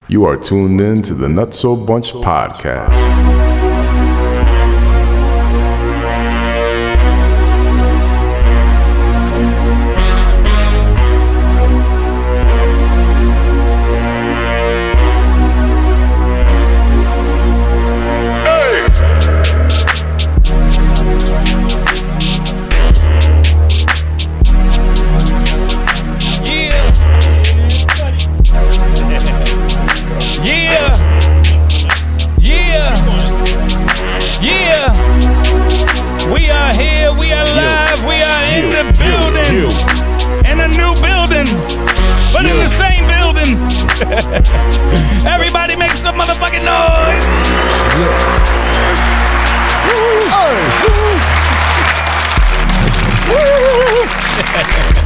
You are tuned in to the Nutso Bunch podcast. Everybody make some motherfucking noise.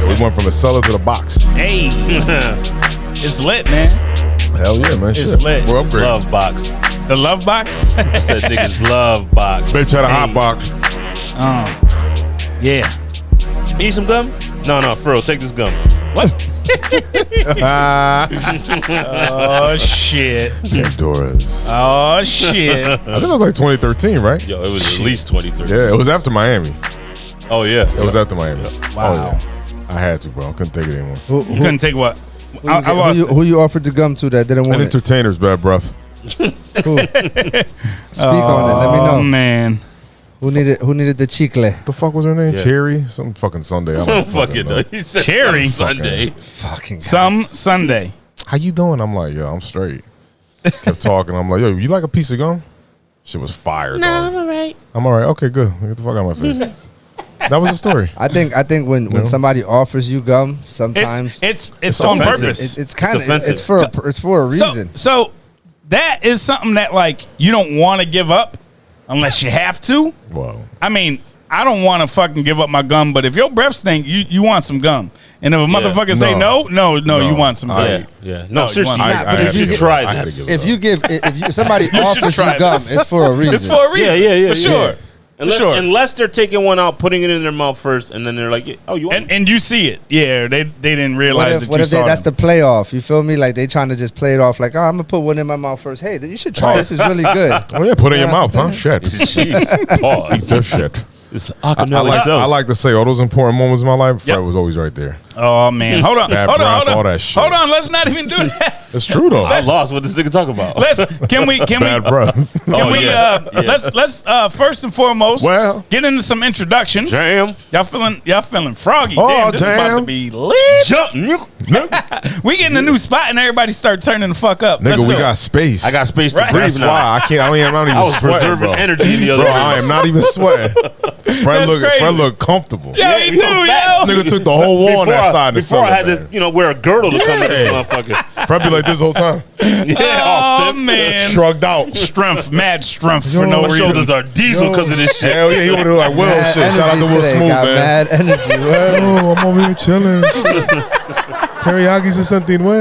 We went from the cellar to the box. Hey, it's lit, man. Hell yeah, man. It's lit. We're upgrading. Love box. The love box. I said niggas love box. Babe, try the hot box. Yeah. Need some gum? No, for real. Take this gum. What? Oh shit. Pandora's. Oh shit. I think it was like 2013, right? Yo, it was at least 2013. Yeah, it was after Miami. Oh, yeah. It was after Miami. Wow. Oh, yeah. I had to, bro. I couldn't take it anymore. You couldn't take what? I lost. Who you offered the gum to that didn't want An it? entertainer's bad breath. Speak on it. Let me know. Oh man. Who needed the chicle? The fuck was her name? Yeah. Cherry? Some fucking Sunday. I I don't don't fucking know. He said Cherry. some Sunday. Fucking Some Sunday. How you doing? I'm like, yo, I'm straight. Kept talking. I'm like, yo, you like a piece of gum? Shit was fire. No, I'm all right. I'm all right. Okay, good. Get the fuck out of my face. That was the story. I think when somebody offers you gum, sometimes It's on offensive. purpose. it's kind of offensive. it's for a reason. So that is something that like you don't want to give up unless you have to. Whoa. I mean, I don't want to fucking give up my gum, but if your breath stink, you want some gum. And if a motherfucker say no, you want some gum. Yeah. No, No, seriously. you want- But if you try I had to this. give it up. if somebody offers you try gum, this. it's for a reason. It's for a reason. Yeah, for sure. Unless they're taking one out, putting it in their mouth first, and then they're like, oh, you want And you see it. Yeah, they didn't What realize if, that you saw that's them. the playoff? You feel me? Like they trying to just play it off like, oh, I'm gonna put one in my mouth first. Hey, you should try. This is really good. Oh, yeah, put it in your mouth, huh? Shit. Jeez. Pause. Eat this shit. It's I like to say all those important moments in my life, Fred was always right there. Oh man, hold on, Bad hold breath, on. all that shit. Hold on, let's not even do that. It's true, though. I lost what this nigga talking about. Can we Bad breath. let's first and foremost Well. get into some introductions. Damn. Y'all feeling froggy. Oh, Damn, this is about damn. to be lit. Jump. We get in a new spot and everybody start turning the fuck up. Let's Nigga, we go. got space. I got space to Right. breathe That's now. why I can't. I'm not even I was sweating, preserving bro. energy the other Bro, day. I am not even sweating. Fred crazy. look comfortable. Yo, he do, yo. This nigga took the whole wall on that side. Before I had to, wear a girdle to come to this motherfucker. Fred be like this whole time. Yeah, Oh all stiff. man, Shrugged out. mad strength for no My reason. shoulders are diesel because of this shit. Hell yeah, he would do like Will Mad shit. Shout out to energy Will today. Smooth, Got man. mad energy. Word. Oh, I'm over here chilling. Teriyaki is something way.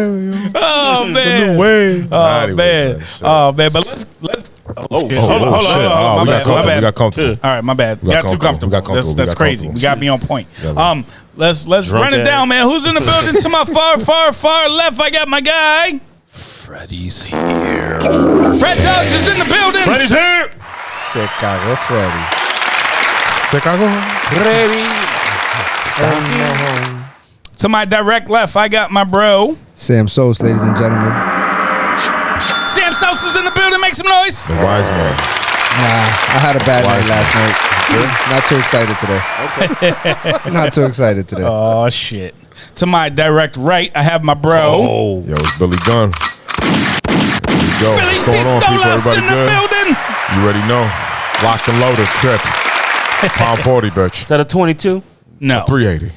Oh It's a man. new way. Oh man. Oh man. But let's. Oh, shit. Hold on. shit. Oh, My we got bad. My comfortable. bad. We got comfortable. All right, my bad. We got Got too comfortable. comfortable. We got comfortable. That's We got crazy. comfortable. We got to be on point. Yeah. Let's Drunk run it ass. down, man. Who's in the building? To my far left, I got my guy. Freddy's here. Fred Dogs is in the building. Freddy's here. Se cagó Freddy. Se cagó. To my direct left, I got my bro. Sam Sos, ladies and gentlemen. Sam Sos is in the building. Make some noise. The wise man. Nah, I had a bad night last night. Not too excited today. Not too excited today. Oh shit. To my direct right, I have my bro. Oh. Yo, it's Billy Gunn. Yo, Billy what's going on, people? Pistolas Everybody in the good? building. You already know. Locked and loaded. Shit. Pound 40, bitch. Is that a 22? No. 380.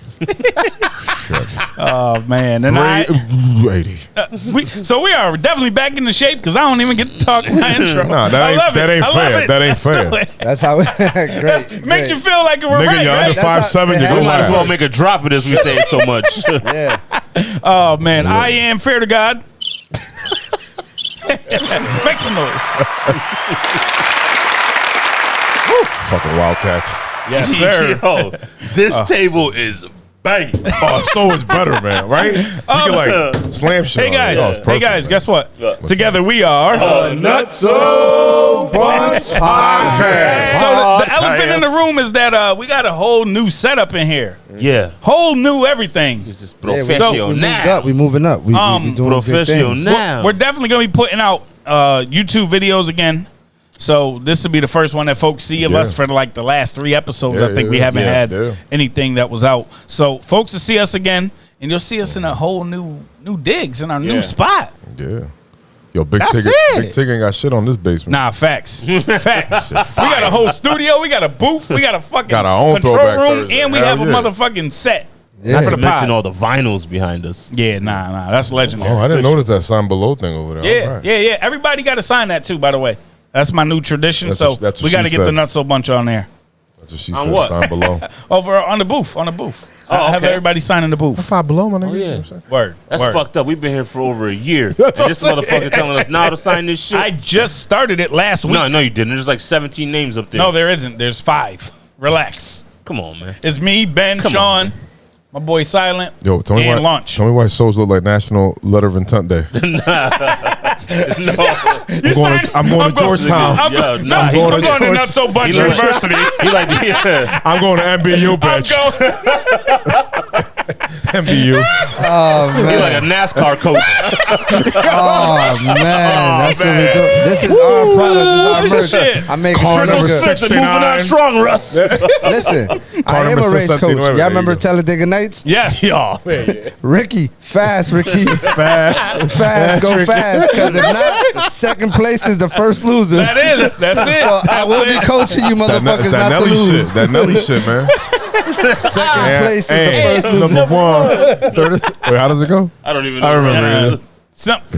Oh man. And 380. so we are definitely back into shape because I don't even get to talk my intro. Nah, that I ain't- love that it. ain't I love fair. it. That ain't Let's fair. do it. That's how it great. Makes you feel like we're Nigga, right, you're right? under That's how- 5'7", you it go has- Might as laugh. well make a drop of this. We say it so much. Yeah. Oh man, I am fair to God. Make some noise. Fucking Wildcats. Yes, sir. Yo, this table is Bang. Oh, so much better, man. Right? You can like slam shit. Hey guys, on it. Oh, it's perfect, guess what? What's Together we are Nutso Bunch Podcast. So the elephant in the room is that we got a whole new setup in here. Yeah. Whole new everything. This is Yeah, professional now. we moving up. We doing big Professional things. now. We're definitely gonna be putting out YouTube videos again. So this will be the first one that folks see of us for like the last 3 episodes. Yeah, I think we haven't had yeah. anything that was out. So folks will see us again, and you'll see us in a whole new digs in our new spot. Yeah. Yo, Big That's Tig it. Big Tig ain't got shit on this basement. Nah, facts. Facts. We got a whole studio. We got a booth. We got a fucking Got our own control Throwback room, Thursday. and we Hell have a yeah. motherfucking set. Yeah. Not For to the mention pod. all the vinyls behind us. Yeah, nah, that's legendary. Oh, I didn't notice that sign below thing over there. Yeah, All right. yeah. Everybody got to sign that too, by the way. That's my new tradition. That's So what- that's what we got to she get the said. Nutso bunch on there. That's what she On said. what? Sign below. Over on the booth. I have okay. everybody sign in the booth. 5 below, my nigga. Oh, You know yeah. what I'm saying? Word. That's word. fucked up. We've been here for over a year. That's And what this I'm motherfucker telling us now to sign this shit. I just started it last week. No, you didn't. There's like 17 names up there. No, there isn't. There's 5. Relax. Come on, man. It's me, Ben, Come Sean, on. my boy Silent, Yo, tell me and why. Lunch. Tell me why souls look like National Letter of Intent Day. No. I'm going to Georgetown. I'm Yo, going nah, I'm he- going to George- Nutso Bunch he like- University. He like, yeah. I'm going to NBU, I'm bitch. going. NBU. He like a NASCAR coach. Oh man, that's what we do. This is our product. This is our merch. Shit. I make Car sure number good. six. Moving on 69. strong, Russ. Listen, I am number a race 69. coach. There Y'all remember you go. Talladega Nights? Yes. Yeah, man. Ricky, fast, Ricky. Fast. Go fast. Because if not, second place is the first loser. That's it. So I That's will be it. coaching you motherfuckers that not to Nelly lose. shit. That Nelly shit, man. Second place is the first loser. Number 1. Third. Wait, how does it go? I don't even know. I remember. it.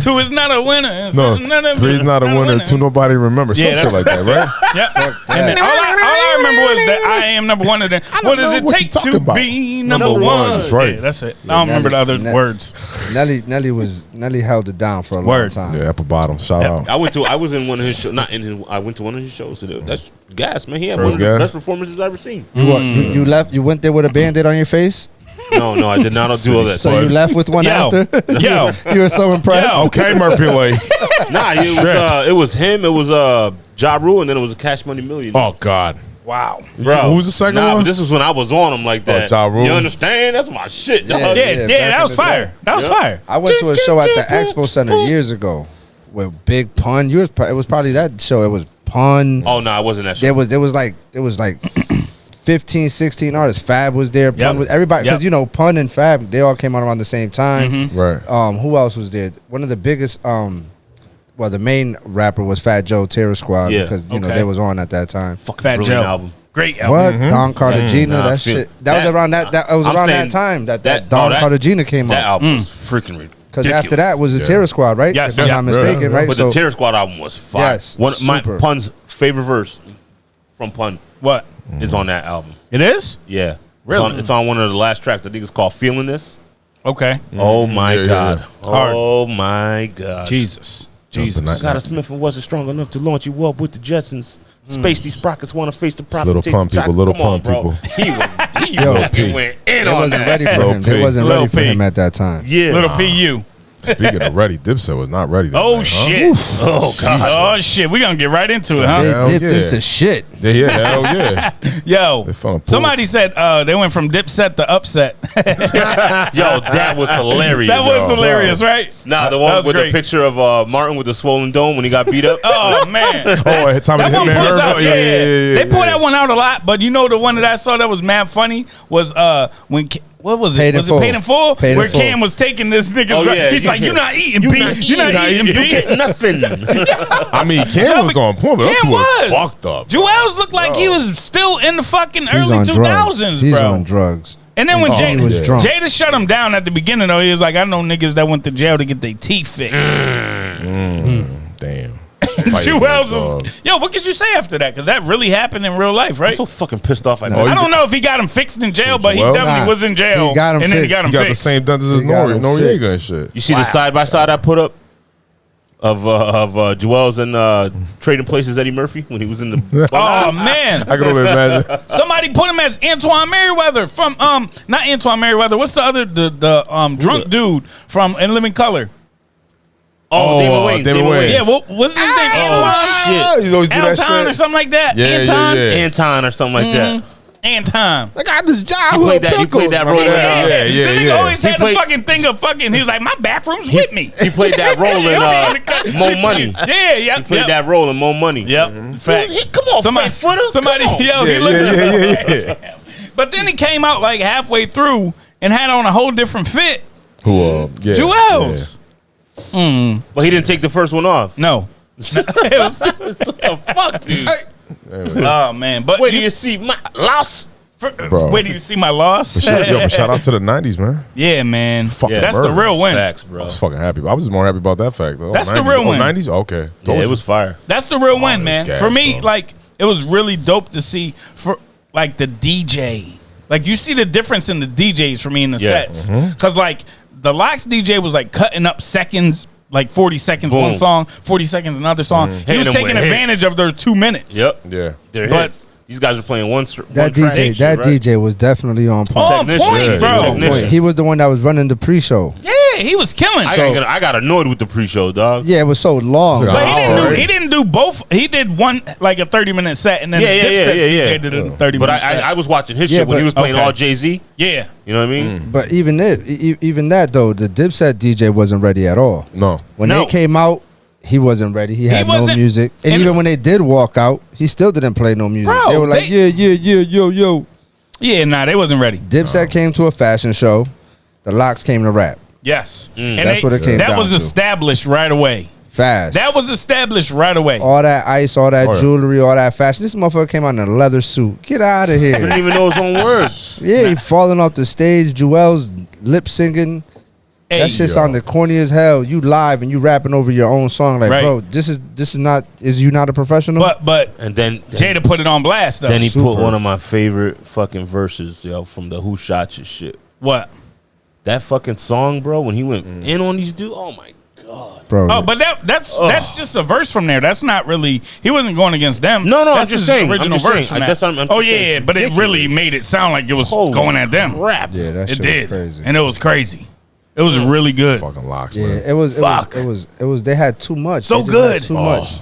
Two is not a winner. No, 3's not a winner. 2 nobody remember. Some Yeah, shit like that, right? Yep. And then all I remember was that I am number one. And then what does know it what take you talking to about. be number Number one? one, that's right. Yeah, that's it. I don't remember the other words. Nelly held it down for a long Word. time. Yeah, apple bottom. Shout Yep. out. I was in one of his shows. Not in his. I went to one of his shows. So that's gas, man. He had First one of the gas? best performances I've ever seen. You left. You went there with a Band-Aid on your face. No, I did not do all that. So you left with one after. Yo. You were so impressed. Yo. Okay, Murphy Lane. Nah, it was him. It was Ja Rule, and then it was a Cash Money Million. Oh God. Wow. Bro, Who was the second nah, one? But this was when I was on him like that. Ja Rule. You understand? That's my shit, dog. Yeah. Yeah, back that in was the fire. day. That was Yep. fire. I went to a show at the Expo Center years ago with Big Pun. It was probably that show. It was Pun. Oh no, I wasn't that There shit. was like 15, 16 artists. Fab was there. Pun Yep. was everybody because Yep. Pun and Fab they all came out around the same time. Mm-hmm. Right. Who else was there? One of the biggest. The main rapper was Fat Joe Terror Squad Yeah. because you know Okay. they was on at that time. Fucking Fat brilliant Joe. album. Great album. What Don Cartagena? Nah, I that feel- shit. That was around that. That was I'm around saying that time that that- Don oh, that- Cartagena came That out. album was freaking ridiculous. Because after that was the Yeah. Terror Squad, right? Yes, if I'm yeah. not mistaken, Yeah. right? But So the Terror Squad album was fire. Yes, One my super. Pun's favorite verse from Pun What? is on that album. It is? Yeah. Really? It's on one of the last tracks. I think it's called Feeling This. Okay. Oh my Yeah, yeah, God. yeah. Hard. Oh my God. Jesus. Scott Smith wasn't strong enough to launch you up with the Jetsons. Space these sprockets want to face the prophet. Little chasing Pump people, track. Little Come on, Pump bro. people. He Yo, fucking went in they on wasn't that. ready for Lil him. They P. wasn't Lil ready for P. him at that time. Yeah. Little PU. Speaking of ready, Dipset was not ready. that Oh, night, huh? shit. Oh, God. Oh, shit. We're going to get right into it, huh? They Hell dipped yeah. into shit. Yeah, hell yeah. Yo, They fell in pool. somebody said they went from Dipset to Upset. Yo, that was hilarious. That was Yo, hilarious, right? Nah, the That one was with great. the picture of Martin with the swollen dome when he got beat up. Oh, man. Oh, at time of That the one Hitman pulls Herb? out. Yeah. They pull that one out a lot, but you know the one that I saw that was mad funny was when what was it? Paid in Was it Full. Paid in Full? Paid in Where Full. Cam was taking this nigga's Oh, right. yeah, He's you like, can't- "You're not eating B. You're not eating You B." get nothing. I mean, Cam was on point, but them Cam two were was fucked up. Joel's looked like he was still in the fucking He's early on 2000s, drugs. He's bro. on drugs. And then when Oh, Jada, he was drunk. Jada shut him down at the beginning, though, he was like, "I know niggas that went to jail to get their teeth fixed." Damn. Joel's was, yo, what could you say after that? Because that really happened in real life, I'm right? so fucking pissed off. Oh, I don't know if he got him fixed in jail, but he Joel? definitely Nah, was in jail. he got him and then he fixed. got him He got the fixed. same dentist as He got him Noriega fixed. and shit. You see the side by side I put up? of Joel's and Trading Places Eddie Murphy when he was in the. Oh man, I can only imagine. somebody put him as Antoine Merriweather from not Antoine Merriweather. What's the other the drunk dude from In Living Color? Oh, David Wayne. Yeah, what's his name? Shit. You always do that Anton or shit. something like that. Yeah, Anton. yeah. Anton or something like that. Anton. I got this job. He played that role. Yeah, The yeah, nigga yeah. always had played- the fucking thing of fucking. He was like, my bathroom's with me. He played that role in Mo Money. Yeah, yeah. He played that role in Mo Money. Yep. Facts. Come on, Frank Footer. Somebody, Come on. yo, he Yeah, looked. yeah. But then he came out like halfway through and had on a whole different fit. Who? Yeah. Joel's. But he didn't take the first one off. No. It was, What the fuck, dude? oh man, but Wait till you see my loss. Bro. wait till you see my loss. Shout out to the '90s, man. Yeah, man. Fucking That's murder. the real win. Facts, I bro. was fucking happy. I was more happy about that fact, though. That's the 90s. real win. '90s. Okay. Yeah, Told it you. was fire. That's the real win, it's man. gas, For me, bro. like it was really dope to see for like the DJ. Like you see the difference in the DJs for me in the Yeah. sets, because like the Locks DJ was like cutting up seconds. Like 40 seconds Boom. one song, 40 seconds another song. He Hitting was them taking with advantage hits. of their 2 minutes. Yep. Yeah. They're But- hits. These guys are playing one That track. DJ, that Right? DJ was definitely on point. On Technician. point, Yeah, bro. technician. He was the one that was running the pre-show. Yeah, he was killing. I got annoyed with the pre-show, dog. Yeah, it was so long. But But he didn't, hour, do, right? he didn't do both. He did one like a 30-minute set, and then Yeah, Dipset's yeah. DJ did a 30-minute But set. I was watching his Yeah, shit when he but- was playing okay. all Jay-Z. Yeah, You know what I mean? But even that though, the Dipset DJ wasn't ready at all. No. When No. they came out, he wasn't ready. He had no wasn't- music. And and- even when they did walk out, he still didn't play no music. Bro, they were like, they- yo. yeah. Nah, they wasn't ready. Dipset came to a fashion show. The Locks came to rap. Yes, and That's what it came That down was to. established right away. Fast. That was established right away. all that ice, all that Oh, yeah. jewelry, all that fashion. This motherfucker came out in a leather suit. Get out of He didn't here. even know his own words. Yeah, he falling off the stage. Joel's lip singing. Hey, That shit yo. sounded corny as hell. You live and you rapping over your own song. Like, Right. bro, this is not. Is you not a professional? but And then Jada put it on blast though. then he put Super. one of my favorite fucking verses, yo, from the Who Shot Your shit. what? That fucking song, bro, when he went in on these dudes, oh my god. bro. Oh, but that's just a verse from there. That's not really. He wasn't going against them. No, I'm that's just his saying. I'm Original just verse saying. from that. That's what I'm oh just yeah, saying. It's but it really ridiculous. made it sound like it was Holy going at them. crap. yeah, that It shit did, was crazy. and it was crazy. It was really good. Fucking Locks, Yeah, man. it was. Fuck. It was. They had too much. So They just had good. Too Oh. much.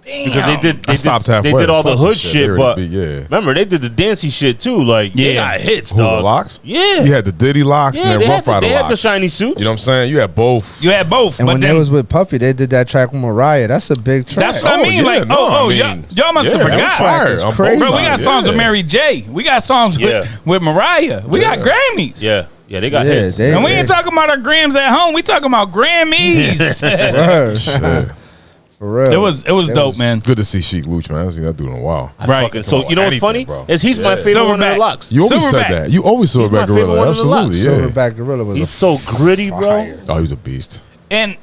Damn. Because I stopped halfway. they did all the Fuck hood this shit. They shit, already but beat- yeah. remember they did the dancey shit too. Like they Yeah. got hits, Who, the dog. Locks? Yeah, You had the Diddy Locks yeah. and They then had Rough the, Rider they had the Locks. shiny suits. You know what I'm saying? You had both. You had both, And but when then they was with Puffy, they did that track with Mariah. That's a big track. that's what I Oh, mean. yeah, like, no, I mean, y'all must have yeah, that was forgot. fire. It's On both crazy. Bro, we got sides, songs with yeah. Mary J. We got songs Yeah. with Mariah. We got Grammys. Yeah, they got Yeah, hits. they- And we ain't talking about our Grams at home. We talking about Grammys. Word. Shit. For real. It was dope, man. Good to see Sheik Luch, man. I haven't seen that dude in a while. Right. Fucking, so Come on, you know what's anything, funny bro. is he's my Yeah. favorite one of Silverback. the Locks. You always Silverback. said that. You always saw He's my Silverback favorite Gorilla. one of the Absolutely, Locks. yeah. Silverback Gorilla was He's a so gritty, bro. fire. Oh, he was a beast. And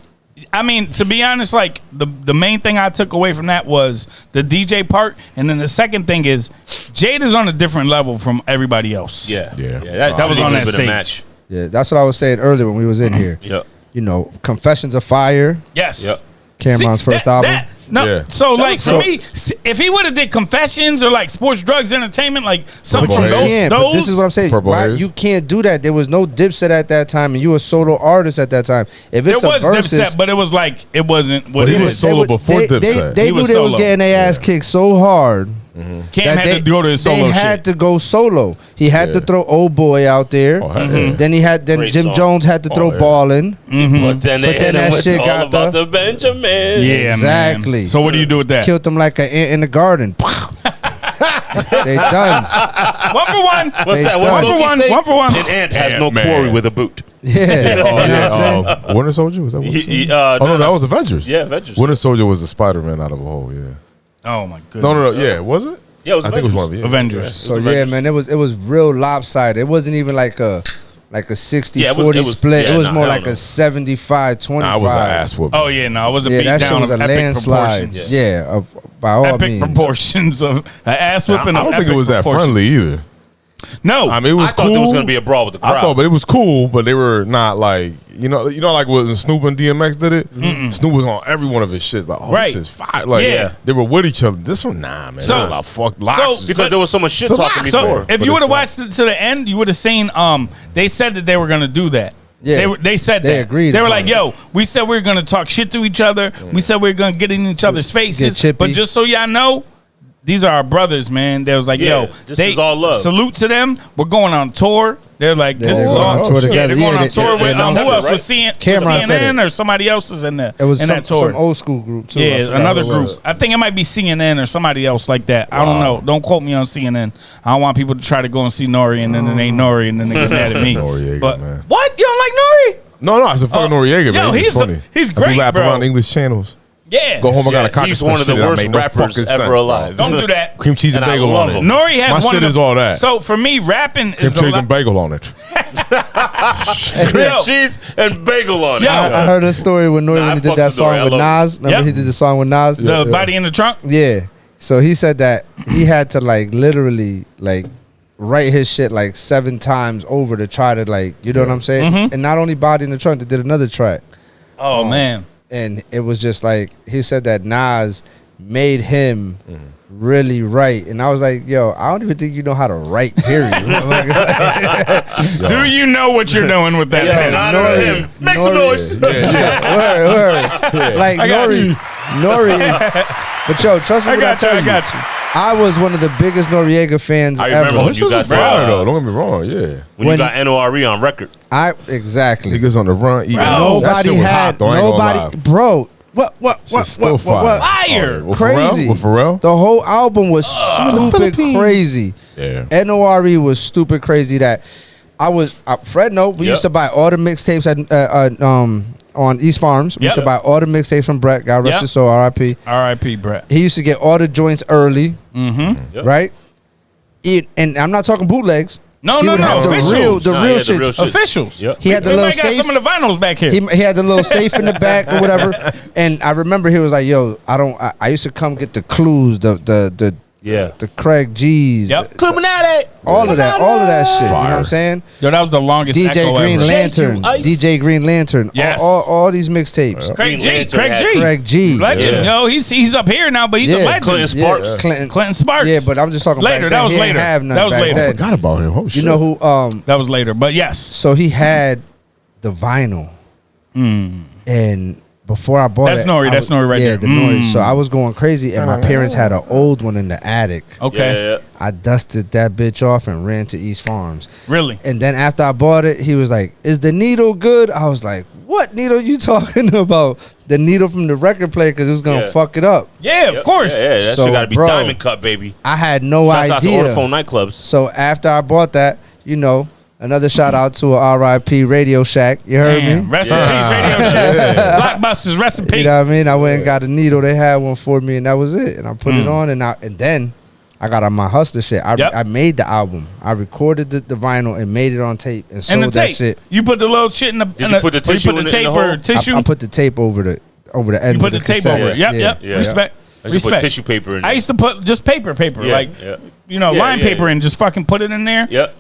I mean, to be honest, like the main thing I took away from that was the DJ part, and then the second thing is Jada's on a different level from everybody else. Yeah. That was on that been a stage. match. Yeah, that's what I was saying earlier when we was in here. Yep. You know, Confessions of Fire, Yes. Yep. Cameron's See, first that- album. that- no, Yeah. so like so- for me, if he would have did Confessions or like Sports, Drugs, Entertainment, like something Purple from Haze. those, Yeah, but this is what I'm saying. Purple Why, Haze. you can't do that. There was no Dipset at that time, and you a solo artist at that time. If there it's was a versus, Dipset, but it was like it wasn't what But he it was is. solo before Dipset. They He knew was they was solo. getting their ass kicked so hard Cam that had to go to his they solo had shit. to go solo. He had to Yeah. throw Old Boy out there. Oh, yeah. Then Great Jim song. Jones had to throw Oh, yeah. Ballin'. But then they But then hit him that with shit all got about the- the Benjamin. Yeah, Exactly. man. So what do you do with that? Killed them like an ant in the garden. They done. 1 for 1. What's They that? done. What's One for Loki one, say? one for one. An ant has no Ant-Man. quarry with a boot. Yeah. Oh, You know what I'm saying? yeah. Winter Soldier? Was that Winter Soldier? No, Oh, no, that was Avengers. Yeah, Avengers. Winter Soldier was the Spider-Man out of a hole, yeah. Oh my goodness. No. Yeah, was it? Yeah, it was I think it was one of them. Avengers. So yeah, man, it was real lopsided. It wasn't even like a 60-40 Yeah, it was- split. yeah, It was nah, more hell like no. a 75-25. Nah, I was an ass whooping. Oh yeah, no, it was a Yeah, beat that shit down was of a epic landslide. proportions. Yeah, by all Epic means. proportions of an ass I whooping. don't think it was that friendly either. No, I mean, it was I thought cool. there was gonna be a brawl with the crowd. I thought, but it was cool. But they were not like like when Snoop and DMX did it. Snoop was on every one of his shit. Like, oh, Right. this shit's fire. Like, Yeah. they were with each other. This one, nah, man. So- They were like, fuck locks. because there was so much shit talking So before. if But you would have it's watched it to the end, you would have seen. They said that they were going to do that. Yeah. They said They that. agreed They were upon like, it. "Yo, we said we were going to talk shit to each other. We said we were going to get in each other's faces. chippy. But just so y'all know, these are our brothers, man." They was like, Yeah, "Yo, this is all love. Salute to them. We're going on tour." They're like, "This they're is going all on tour Yeah, together. they're going Yeah, on tour they with who announced else it, was right? Cameron said CNN or somebody else is in there. It was in that tour. some old school group too. I Yeah, forgot another who it was. group. I think it might be CNN or somebody else like that. I don't know. Don't quote me on CNN. I don't want people to try to go and see Nori and then it ain't Nori and then they get mad at me. Noriega, But man. what? You don't like Nori? No, it's a fucking Noriega, man. yo, He's he's funny. he's I do great, rap bro. around English channels. Yeah. Go home, I got a cock He's one of the worst rappers ever alive. Don't do that. Cream cheese and And I bagel love on it. him. Nori has My one shit of is the, all that. So for me, rapping Cream is cheese and bagel on it. Yo, Cheese and bagel on it. Yo. I heard a story when Nori Nah, when I he did fucks that with Nori. song I with love Nas. Remember Yep. he did the song with Nas? the body in the trunk. Yeah. So he said that he had to like literally like write his shit like 7 times over to try to like, you know what I'm saying? Mm-hmm. And not only Body in the Trunk, they did another track. Oh man. And it was just like, he said that Nas made him really write. And I was like, yo, I don't even think you know how to write, period. Do you know what you're doing with that? Yo, pen? Nori, Make some noise. word. Like I got you. Nori is, but yo, trust me I when I got you. tell I you, got you. I was one of the biggest Noriega fans I ever. remember when you got fire though. Don't get me wrong. Yeah, when you got NORE on record. Exactly. niggas on the run. Eating. Bro, That shit Nobody was had hot, though, I ain't gonna lie. bro. What? Shit's still fire. Fire. With Crazy. Pharrell? With Pharrell? The whole album was stupid crazy. Yeah. NORE was stupid crazy that I was Fred no, we Yep. used to buy all the mixtapes at on East Farms. We used to Yep. buy all the mixtapes from Brett, God rest Yep. his soul, R.I.P. R.I.P. Brett. He used to get all the joints early, Mm-hmm. right? And I'm not talking bootlegs. No, He no, would no. have the Officials. real, the Nah, real yeah, the shit. real shit. Officials. Yep. He had the We little might got safe. some of the vinyls back here. He had the little safe in the back or whatever. And I remember he was like, "Yo, I used to come get the clues, the Yeah. Craig G's, Yep. Illuminati. all of that shit. You know what I'm saying? Yo, that was the longest DJ echo Green ever. Lantern, Ice. DJ Green Lantern, Yes. all these mixtapes. Craig Green G. Lantern Craig had G. Craig G. Legend. Yeah. Yo, he's up here now, but he's a Yeah. legend. Clinton Sparks. Clinton Sparks. Yeah, but I'm just talking Later, back that then. was He later. Didn't have none That was back later. I then. forgot about him. Oh, shit. You know who? That was later. But yes. So he had the vinyl, and before I bought That's it, Nori. I That's was- Nori right yeah, there. the Nori. So I was going crazy, and my parents had an old one in the attic. Okay. Yeah. I dusted that bitch off and ran to East Farms. Really? And then after I bought it, he was like, "Is the needle good?" I was like, "What needle you talking about?" The needle from the record player because it was gonna Yeah. fuck it up. Yeah, of course. Yeah, that So, shit got to be bro, diamond cut, baby. I had no Shouts out to idea. Orthophone nightclubs. So after I bought that, another shout out to a R.I.P. Radio Shack. You heard Damn. me? Rest in peace, Radio Shack. Blockbusters, rest in peace. You know what I mean? I went and got a needle. They had one for me, and that was it. And I put it on, and then I got on my hustler shit. Yep. I made the album. I recorded the vinyl and made it on tape and And sold the that tape. shit. You put the little shit in the. Did you put the or you tissue put in the the tape hole? or tissue? I put the tape over the end. You put of the tape cassette. over it. Yep. Yeah. Respect. I used to put Respect. tissue paper in I it. used to put just paper, Yeah, like yeah. you know, Yeah, line yeah, paper, yeah. and just fucking put it in there. Yep.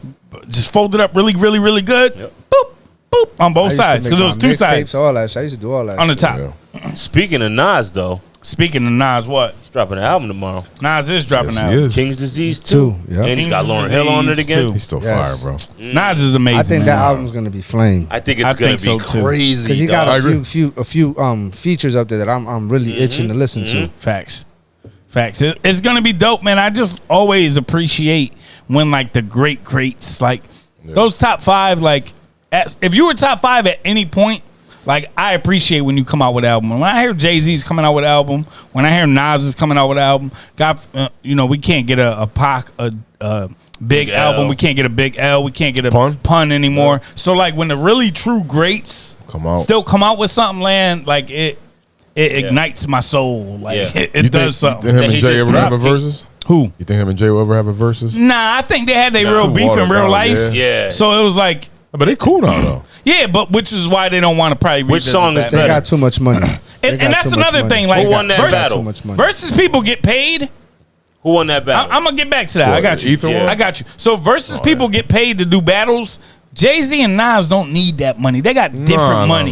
Just fold it up really, really, really good. Yep. Boop, boop on I both used to sides make because it was my two mixtapes, sides all that shit. I used to do all that on the shit. top. Yeah. Speaking of Nas, though, Speaking of Nas, what he's dropping an album tomorrow. Nas is dropping Yes, out. he is. King's Disease 2. Two, yeah. And he's got King's Lauryn Hill on it Disease again. 2. He's still Yes. fire, bro. Nas is amazing. I think man. that album's gonna be flame I think I it's going think to be so, too. crazy. because he got I a agree. few features up there that I'm really itching to listen to. Facts. It's gonna be dope, man. I just always appreciate when like the greats, like those top 5, like if you were top 5 at any point, like I appreciate when you come out with an album. When I hear Jay-Z's coming out with an album, when I hear Nas is coming out with an album, God, we can't get a Pac big album. L. We can't get a Big L. We can't get a Pun? pun anymore. So like when the really true greats Come out. still come out with something, land like it ignites my soul. Like Yeah. it You does think something. him That and he Jay just ever have a dropped? versus? Who? You think him and Jay will ever have a versus? Nah, I think they had their That's real too beef in watered real down, life. Yeah. So it was like, But they cool now though. yeah, but which is why they don't want to probably Which revisit song is that. They better? got too much money. They And got that's too much another money. thing. Like Who won that versus, battle? Too much money. versus people get paid, Who won that battle? I'm gonna get back to that. What, I got you. Ether won? I got you. So versus people get paid to do battles. Jay-Z and Nas don't need that money. They got different money.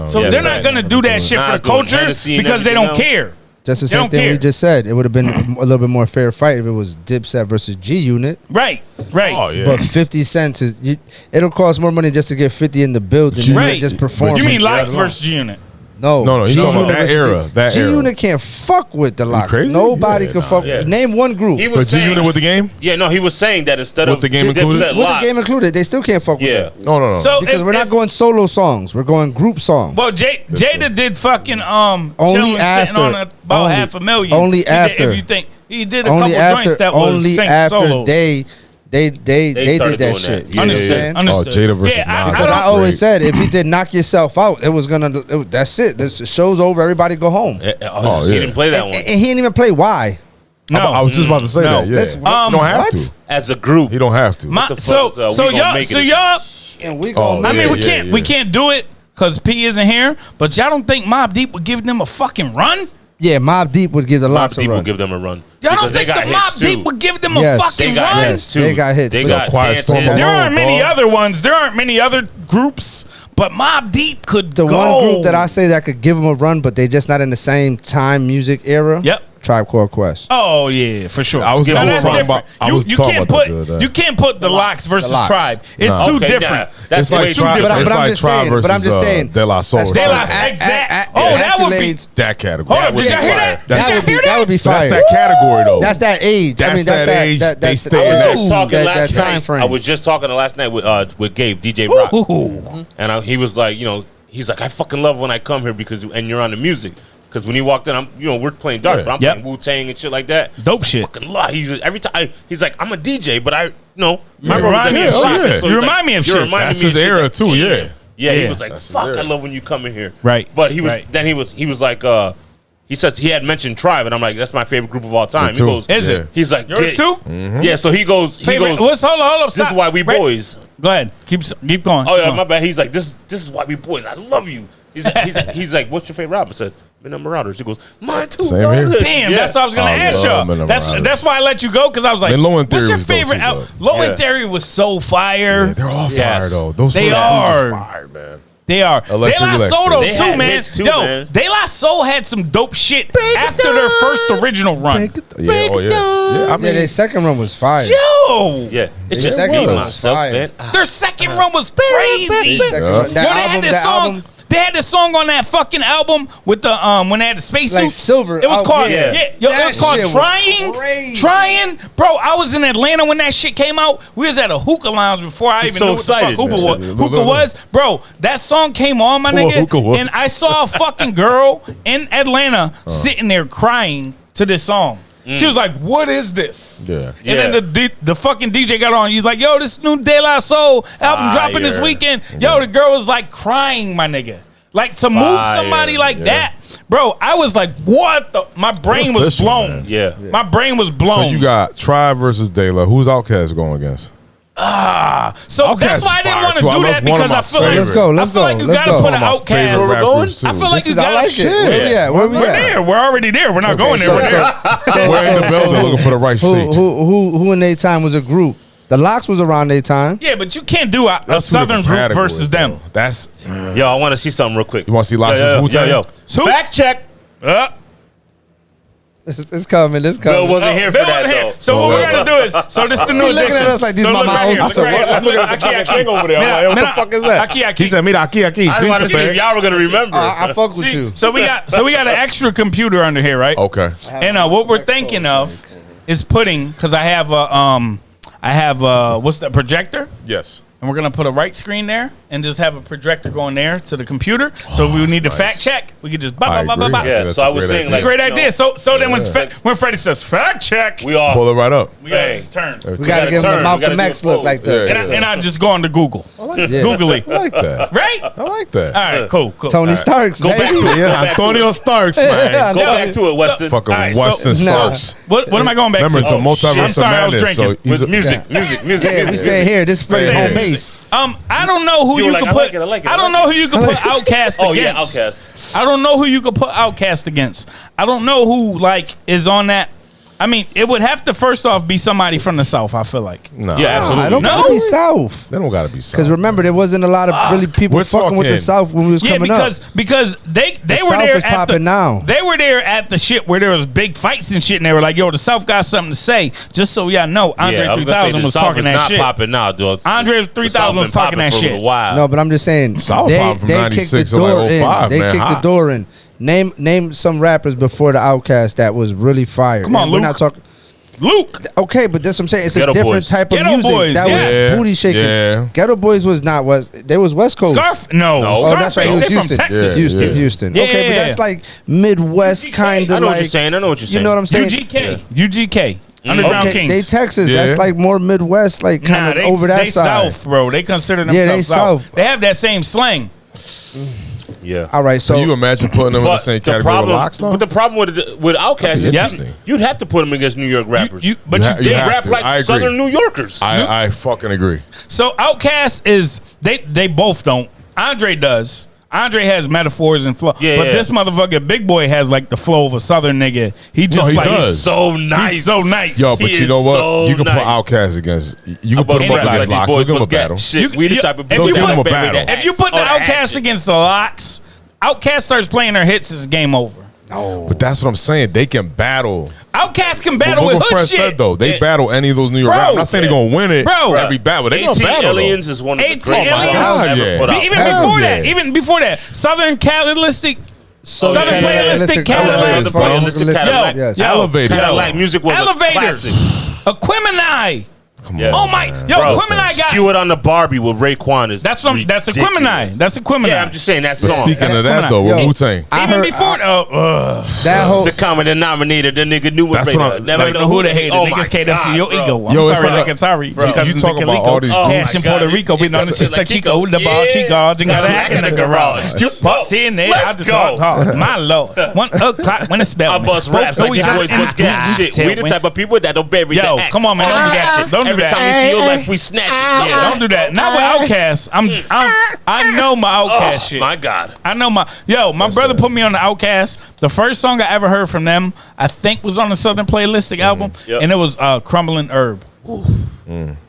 So they're not gonna do that shit for Nas the doing culture Hennessy and because they don't everything care. Just the They same don't thing we care. just said. It would have been a little bit more fair fight if it was Dipset versus G Unit. Right. Oh yeah. But 50 cents it'll cost more money just to get 50 in the building than Right. to just perform. You mean it. Locks versus G-Unit? No, he's talking about that era. That G era. Unit can't fuck with the Locks. crazy? Nobody Yeah, can fuck. yeah. Name one group. He With was But G saying, Unit with the game? Yeah, no, he was saying that instead With of the game Dipset included? Locks, the game included, they still can't fuck with Yeah. that. No. So Because if- we're not if- going solo songs. We're going group songs. Well, Jada did fucking Only chillin' after. sitting on about Only- $500,000. only He did- after. If you think he did a only couple after, joints that was only sync after solos. they did started that doing shit. that. You Understood. understand? Oh, Jada versus Yeah, Nas. Because I always said if he did knock yourself out, it was gonna. That's it. This show's over. Everybody go home. he yeah. didn't play that And, one. and he didn't even play why. No, I was just about to say No. that. Yeah. Let's- You don't have what? to. As a group. He don't have to. My, the so fuck is, so we gonna y'all make it so as- y'all. And we Oh, gonna I mean, yeah, we can't do it because P isn't here. But y'all don't think Mobb Deep would give them a fucking run? Yeah, Mobb Deep would give the Mobb Locks a Deep will run. give them a run. Y'all don't Because they think the got Mobb hits, Deep too. would give them a Yes. fucking They got run? hits too. They got hits. They Look, got Quiet Dance Storm Dance. alone. There aren't many dog. other ones. There aren't many other groups, but Mobb Deep could The go. one group that I say that could give them a run, but they just not in the same time music era. Yep. Tribe Called Quest. Oh yeah, for sure. I was Now, talking that's about- different. I was You talking can't about put that the other day. you can't put the Locks versus Locks. Tribe. It's Nah. too Okay, different. nah, that's It's like way too Tribe. different. It's But I'm like just Tribe saying- versus but I'm just saying, De La Soul. as De far La as exact. Oh, that would be. accolades, That category. Hold on, did y'all hear that? That's- Did y'all hear that would be That's fire. that category though. That's that age. That's that age. They That's stay in I that- was just talking that last time night. frame. I was just talking last night with Gabe, DJ Rock, Ooh. and he was like, he's like, I fucking love when I come here because you're on the music. Because when he walked in, we're playing dark, Yeah. but I'm Yep. playing Wu-Tang and shit like that. Dope shit. Fucking love. Every time he's like, I'm a DJ, but I You remind me of Yeah, shit. yeah. So You he's remind me of you're shit. reminding That's me of his shit era like, too, damn. yeah. Yeah, he Yeah. was like, That's his fuck, era. I love when you come in here. Right. But he was Right. then he was like, he says he had mentioned Tribe, and I'm like, that's my favorite group of all time. Me He too. goes, Is it? He's like, Yours too? Yeah, so he goes, Favorite. What's hold up? this is why we Right. boys. Go ahead. Keep going. Oh Keep yeah, going. my bad. He's like, this is why we boys. I love you. He's like, what's your favorite album? I said, Midnight Marauders. He goes, mine too. Same bro." here. Damn, Yeah. that's what I was gonna I ask love y'all. Midnight That's Marauders. why I let you go because I was like, And Low End what's Theory your was dope favorite too, album? though. Low End Yeah. Theory was so fire. Yeah, they're all Yes. fire though. Those They first are. albums fire, man. They are. Electric De La Relax, Soul though, They too, had man. hits too, Yo, man. De La Soul had some dope shit after their first original run. Yeah, oh yeah. Yeah, I mean, their second run was fire. Yo, Yeah, it's Their just second me, was myself, fire. man. their second run was crazy. Their second Yeah. run. That Yo, they album, had this that song. album. They had this song on that fucking album with the when they had the spacesuits. Like Silver. It was Oh, called yeah. Yo, That it was called shit was Trying. crazy. Trying, bro. I was in Atlanta when that shit came out. We was at a hookah lounge before I He's even so knew excited. what the fuck Yeah, hookah was. yeah. Hookah was, bro. That song came on, my What nigga, hookah was. and I saw a fucking girl in Atlanta sitting there crying to this song. She was like, "What is this?" yeah. And then the fucking DJ got on. He's like, "Yo, this new De La Soul album dropping this Fire. weekend." Yo, the girl was like crying, my nigga. Like to move Fire. somebody like Yeah. that, bro. I was like, "What the?" My brain was official, blown. man. Yeah. My brain was blown. So you got Tribe versus De La. Who's Outkast going against? So Outkast that's why I is didn't fire, want to too. I do love that one of because my I feel like Let's go, let's I feel like go, you let's gotta go. put One an of my favorite Outcast. rappers, too. I feel like you I gotta. like it. Where we at? Where we We're at? there. We're already there. We're not going there. We're there. We're in the building looking for the right seat. Who in their time was a group? The Locks was around their time. Yeah, but you can't do a That's two Southern different group categories, versus though. them. That's Yo, I want to see something real quick. you want to see Locks versus Wu-Tang? Yo. So- Fact check. It's coming. It's coming. Bill wasn't here for Bill that wasn't here. though. So what we're gonna do is, so this is the new He looking edition. at us like these so look mama right here, house. look right here. I'm looking at the fucking thing over there. I'm like, what the fuck is that? Aquí. He said, "Mira, aquí." I want to see if y'all were gonna remember. I fuck with you. So we got an extra computer under here, right? Okay. And what we're thinking of is putting, because I have what's that, projector? Yes. And we're gonna put a right screen there and just have a projector going there to the computer. So if we need to nice. fact check, we could just I agree. Yeah, That's so a I was great saying idea. It's a great you know, idea. So then when Freddie says fact check, we all Pull it right up. we gotta Bang. just turn. We gotta gotta give him turn. the We Malcolm gotta X do a look like pose. that. Yeah. And I just go on to Google. Yeah. Googly. I like that. Right? I like that. All right, cool. Tony Starks. Go back baby. to it. Yeah, Antonio Starks, man. Go back to it, Weston. Fucking All right, so- Weston Nah. Starks. What am I going back Remember, to? it's a multiverse I'm sorry, I was of madness. So drinking. he's With a, music. Yeah, we stay here. This is Freddie Yeah. home base. I don't know who You you were like, could I put. like it, I like it, I I don't like know who you could put Outcast Oh against. yeah, Outcast. I don't know who you could put Outcast against. I don't know who like is on that. I mean, it would have to first off be somebody from the South. I feel like. No. Yeah, absolutely. I don't No. gotta be South. They don't gotta be South. Because remember, there wasn't a lot of really people We're fucking with the talking- South when we was coming up. because they The were South there is at the popping now. They were there at the shit where there was big fights and shit, and they were like, "Yo, the South got something to say." Just so y'all know, Andre I was gonna say, 3000 the was South talking is that not shit. popping now, dude. Andre The 3000 South was been talking popping that for a shit. little while. No, but I'm just saying South they popped from kicked 96 the to like door in. 05, They man, kicked the hot. door in. Name some rappers before the Outkast that was really fire. Come on, And we're Luke. not talking. Luke, Okay, but that's what I'm saying. It's Ghetto a different Boys. type of Ghetto music. Boys, That yes. was booty shaking. Yeah. Ghetto Boys was not they was West Coast. Scarf, no, No. Oh, Scarface, that's right. It was they're from Houston. Texas. Yeah. Houston, Houston. Yeah, Okay, but yeah, that's yeah. like Midwest kind I of know like. what you're saying. I know what you're saying. You know what I'm saying? UGK, Underground Okay, Kings. they Texas. Yeah. That's like more Midwest, like kind Nah, of they, over that they side. South, bro. They consider themselves Yeah, they South. They have that same slang. Yeah. All right, So so you imagine putting them in the But same the category problem, with Locks, though? but the problem with Outkast is Interesting. you'd have to put them against New York rappers. But You ha- they you have rap to. like I agree. Southern New Yorkers. I fucking agree. So Outkast is they both don't. Andre does. Andre has metaphors and flow. Yeah, but yeah. this motherfucker, Big Boy, has like the flow of a Southern nigga. He just he like does. so nice. He's so nice. Yo, but He you know is what? so you can nice. put Outkast against. You can But put them up rap against like Locks. these Look boys at them a must get battle. shit. You- We the you- type of if people you that put- baby battle. that If you put the all that Outkast action. against the Locks, Outkast starts playing their hits, it's game over. But that's what I'm saying. They can battle. Outkast can But battle look with what hood Fred shit. said, though. They Yeah. battle any of those New York Bro. rappers. I'm not saying they're going to win it Bro. every battle. They're going to 18 battle, though. Aliens is one of the 18 greatest Aliens. albums Hell ever yeah. put out. Even Hell before yeah. that, even before that, Southern Cadillac, Southern Cadillac, Playalistic Cadillac, Cadillac. bro. Playalistic Cadillac. Yes. Elevated. Cadillac music was Elevators. a classic. Aquemini. Come Yeah. Oh my, yo, Bro, Aquemini got. Skew It on the Barbie with Raekwon is That's Aquemini. ridiculous. That's Aquemini. Yeah, I'm just saying that But song. speaking of that, Aquemini. though, with Yo, Wu-Tang. I Even heard- before that whole The common denominator, the nigga knew That's it. what I'm- Never like know the who the hater. Oh Niggas my cater to God, your bro. ego. I'm Yo, it's sorry, like- like it's sorry. Bro, Because you it's talk the about Calico. all these Cash in God. Puerto Rico. We know the It's shit like like Chico. The ball, yeah. Chico. You got a hack in the garage. You Let's butts go. in there. Let's I just go. talk. My lord. 1 o'clock when it's spelled. I bust raps like you boys bust gas shit. We the type of people that don't bury the Yo, act. come on, man. Don't do that shit. Don't do Every that. time we see your life, we snatch it. Yeah, don't do that. Not with Outkast. I know my Outkast shit. My God. I know my brother put me on the Outkast. The first song I ever heard from them, I think, was on the Southern Playalistic album, Yep. and it was Crumbling Herb.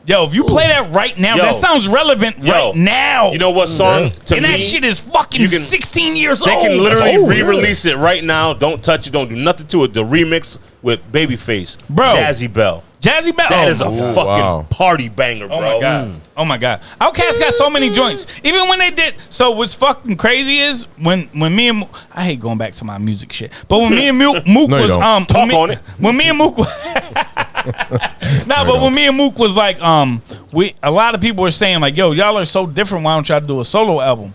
Yo, if you play that right now, Yo. that sounds relevant right now. You know what song to and me? that shit is fucking you can- 16 years They old. can literally old, re-release it right now. Don't touch it. Don't do nothing to it. The remix with Babyface, Bro. Jazzy Bell. Jazzy Bell. That oh is a my God. fucking Wow. party banger, bro. Oh my god! Oh my god! Outkast got so many joints. Even when they did, so what's fucking crazy is when me and I hate going back to my music shit, but when me and Mook No, you was don't. Talk when me, on it. When me and Mook, but when me and Mook was like a lot of people were saying like, yo, y'all are so different. Why don't y'all do a solo album?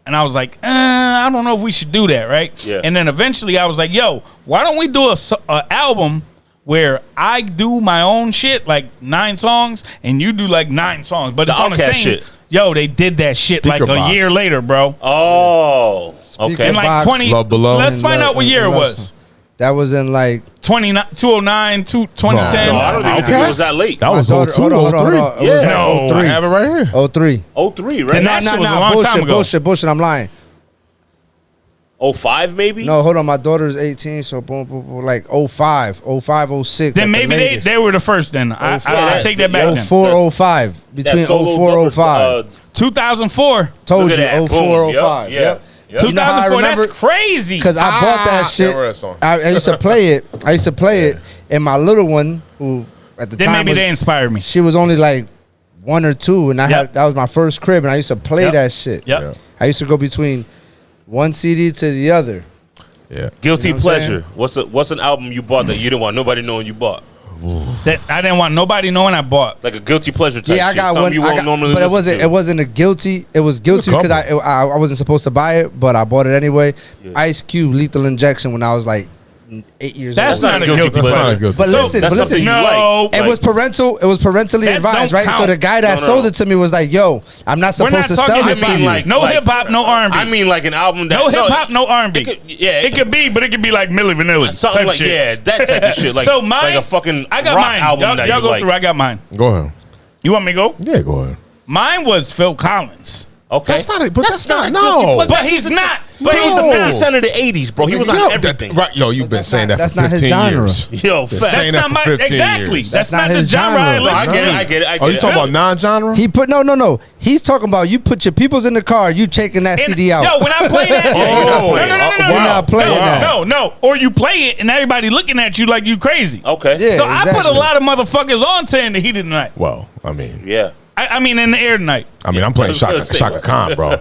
And I was like, I don't know if we should do that, right? Yeah. And then eventually I was like, yo, why don't we do a album where I do my own shit, like 9 songs, and you do like 9 songs, but The it's on the Outkast same. shit. Yo, they did that shit Speaker like a box. year later, bro. Oh, okay. In like box. 20. Love Below. Let's find out what year it was. That was in like 2009, 2010. No, I don't even think it was that late. That was my daughter. 02, Hold on. 03. It was Yeah. like No, I have it right here. 03. 03, right? Then that shit was a long time ago. Bullshit. I'm lying. 05 maybe? No, hold on. My daughter's 18, so boom, like 05, 06. Then at the maybe latest. they were the first then. I 05. take that back then. 04, 05. Between That solo 04, number, 05. 2004. Told look you, at that. 04, Boom. 05. Yep. Yep. Yep. You know how I 2004, remember? that's crazy. Because I bought that shit. Never heard that song. I used to play it. And my little one, who at the Then time maybe was, they inspired me. she was only like 1 or 2, and Yep. that was my first crib, and I used to play Yep. that shit. Yep. Yeah. I used to go between one CD to the other. Yeah. Guilty You know what I'm Pleasure. What's an album you bought that you didn't want nobody knowing you bought? That I didn't want nobody knowing I bought. Like a Guilty Pleasure type Yeah, I shit. got Something one. you won't normally but listen to. it wasn't a guilty. It was guilty There's a because I wasn't supposed to buy it, but I bought it anyway. Yeah. Ice Cube, Lethal Injection, when I was like 8 years That's old. not a guilty That's not pleasure. a guilty But pleasure. listen, that's but listen. something you No. like. It was parental. It was parentally That advised, don't right? So count. the guy that No, sold no. it to me was like, "Yo, I'm not We're supposed not to talking sell hip this to hop. you." like- No hip hop, no R&B. I mean like an album that no hip hop, no R&B. It could, yeah, It could be, but it could be like Milli Vanilli. something type like shit. that type of shit. Like So mine- like a fucking I got rock mine. album Y'all, that y'all you go like. through. I got mine. Go ahead. You want me to go? Yeah, go ahead. Mine was Phil Collins. Okay, That's not it, but that's not- a no. guilty pleasure. But he's not. But he was the No. 50 Cent of the 80s, bro. He was on Yo, everything. Right, yo, you've been that's saying not- that that's for not his 15 genre. years. Yo, Been facts. saying That's that not for my 15 exactly. years. That's That's not not the his genre I genre. No, I listen get it. to. I get it. I Oh, get you it. talking about non-genre? He put no. He's talking about you put your peoples in the car. You taking that CD out. Yo, when I play that, Oh, no, You're not playing that. No, or you play it and everybody looking at you like you crazy. Okay. Yeah. So I put a exactly. lot of motherfuckers on to In the Heat of the Night. Well, I mean, Yeah. I mean, in the air tonight. I'm playing Shaka Khan, bro.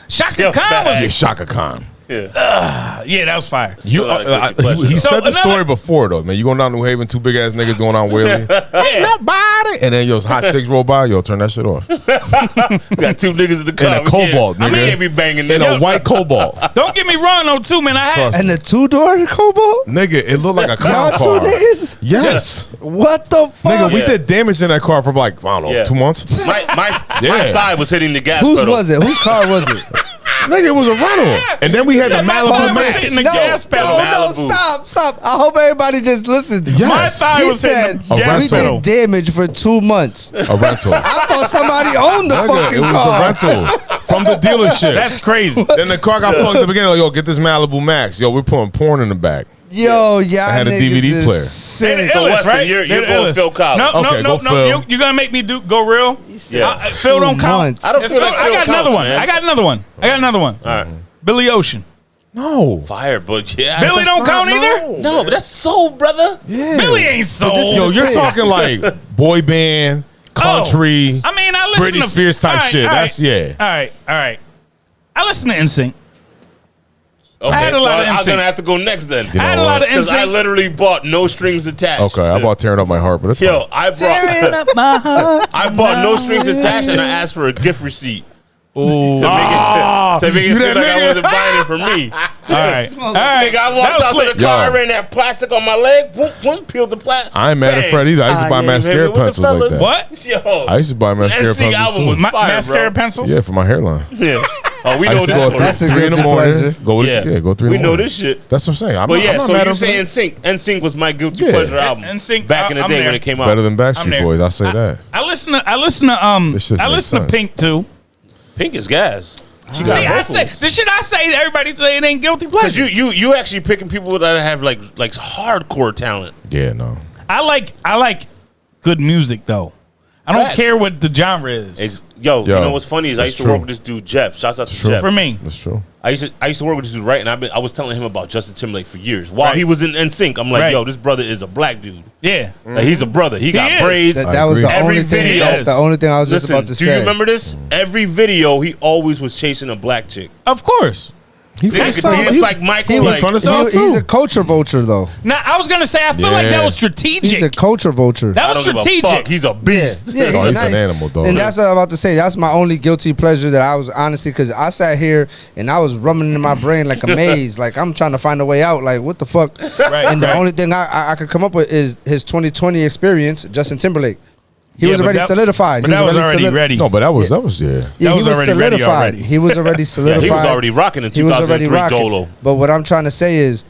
Shaka Khan was Yeah, Shaka Khan. yeah, that was fire. You, Still not a guilty he pleasure, So said the another- story before though, man. You going down New Haven, two big ass niggas going on wheelie, Yeah. nobody, and then yo, hot chicks roll by, yo, turn that shit off. We got two niggas in the car. a Cobalt, I mean, nigga. can't be banging In this. a white Cobalt, Don't get me wrong though, too, man. I had Trust And the 2-door Cobalt. nigga, it looked like a clown Y'all two car. niggas. Yes, What the fuck? nigga, we Yeah. did damage in that car for like I don't know, Yeah. 2 months. My Yeah. thigh was hitting the gas Whose pedal. was it? Whose car was it? Nigga, it was a rental, and then we had the said my Malibu thigh was Max. hitting the gas pedal. Malibu. Stop. I hope everybody just listens. Yes. my thigh He was hitting said the A gas we pedal. did damage for 2 months. A rental. I thought somebody owned the Nigga, fucking it was car. a rental from the dealership. That's crazy. Then the car got fucked at the beginning. Like, yo, get this Malibu Max. Yo, we're putting porn in the back. Yo, y'all I had a niggas DVD is player. sick. So, Illest, Weston, you're They're going illest. Phil Collins. No, Okay, no, go no. Phil. You're gonna make me go real? Yeah. Phil don't 2 count. months. I don't If feel Phil- like I Phil got another counts, one. man. I got another one. All right. Billy Ocean. No. Fire, but yeah. Billy don't count either. No, but that's soul, brother. Yeah. Billy ain't soul. Yo, you're talking like boy band, country, I mean, I listen Britney to Spears type all right, shit. all right. That's yeah. All right. I listen to NSYNC. Okay, I had a so lot of I'm NSYNC. gonna have to go next then. You I had know a lot what? of Because I NSYNC. literally bought No Strings Attached. Okay, I bought tearing up my heart, but it's Yo, fine. I Tearing brought up my heart. I bought No Strings Attached and I asked for a gift receipt Ooh. to make it you seem that like I nigga? wasn't buying it for me. All right. All right. Nigga, I That walked was out to slick. the car, Yo. ran that plastic on my leg, boom, peeled the plastic. I ain't mad at Fred either. I used to buy mascara pencils like that. What? Yo, I used to buy mascara NSYNC album pencils was too. fire, Mascara bro. pencils? Yeah, for my hairline. Yeah. Oh, we I know used to this go story. That's a 3 in the guilty morning. pleasure. Go Yeah. to 3 in the We know morning. this shit. That's what I'm saying. I'm But not, yeah, I'm not so mad you at say Fred. NSYNC was my guilty Yeah. pleasure album. NSYNC, Back in the I'm day there. when it came out. Better than I'm Backstreet there. Boys. I say that. I listen to This just I makes listen to sense. Pink too. Pink is gas. She See, got I say vocals. the shit I say. Everybody say it ain't guilty Because pleasure. you actually picking people that have like hardcore talent. Yeah, no. I like good music though. I don't Facts. care what the genre is. You Yo, know what's funny is I that's used to true. work with this dude Jeff. Shouts out to true. Jeff. For me, That's true. I used to work with this dude, right? And I was telling him about Justin Timberlake for years while Right. he was in NSYNC. I'm like, Right. yo, this brother is a black dude. yeah. Like, he's a brother. He got is. braids. That was agree. the Every only thing. video. That's the only thing I was just Listen, about to do say. you remember this? Every video, he always was chasing a black chick. Of course. He Nigga from could the dance South. like Michael. he was like, from the South He's too. a culture vulture though. Now I was gonna say I feel like that Yeah. was He's a strategic. culture vulture. That I was don't give a strategic. fuck. He's a beast. Yeah, Oh, he's he's an nice. animal, dog. And that's what I'm about to say. That's my only guilty pleasure that I was honestly, because I sat here and I was rummaging in my brain like a maze. Like I'm trying to find a way out. Like what the fuck? Right, And the right. only thing I could come up with is his 2020 experience, Justin Timberlake. He Yeah, was but already that- solidified. But He that was already solid- ready. No, but that was yeah. Yeah, That he was was already ready solidified. already. He was already Yeah, solidified. he was already rocking in He was already 2003 rocking. Dolo. But what I'm trying to say is,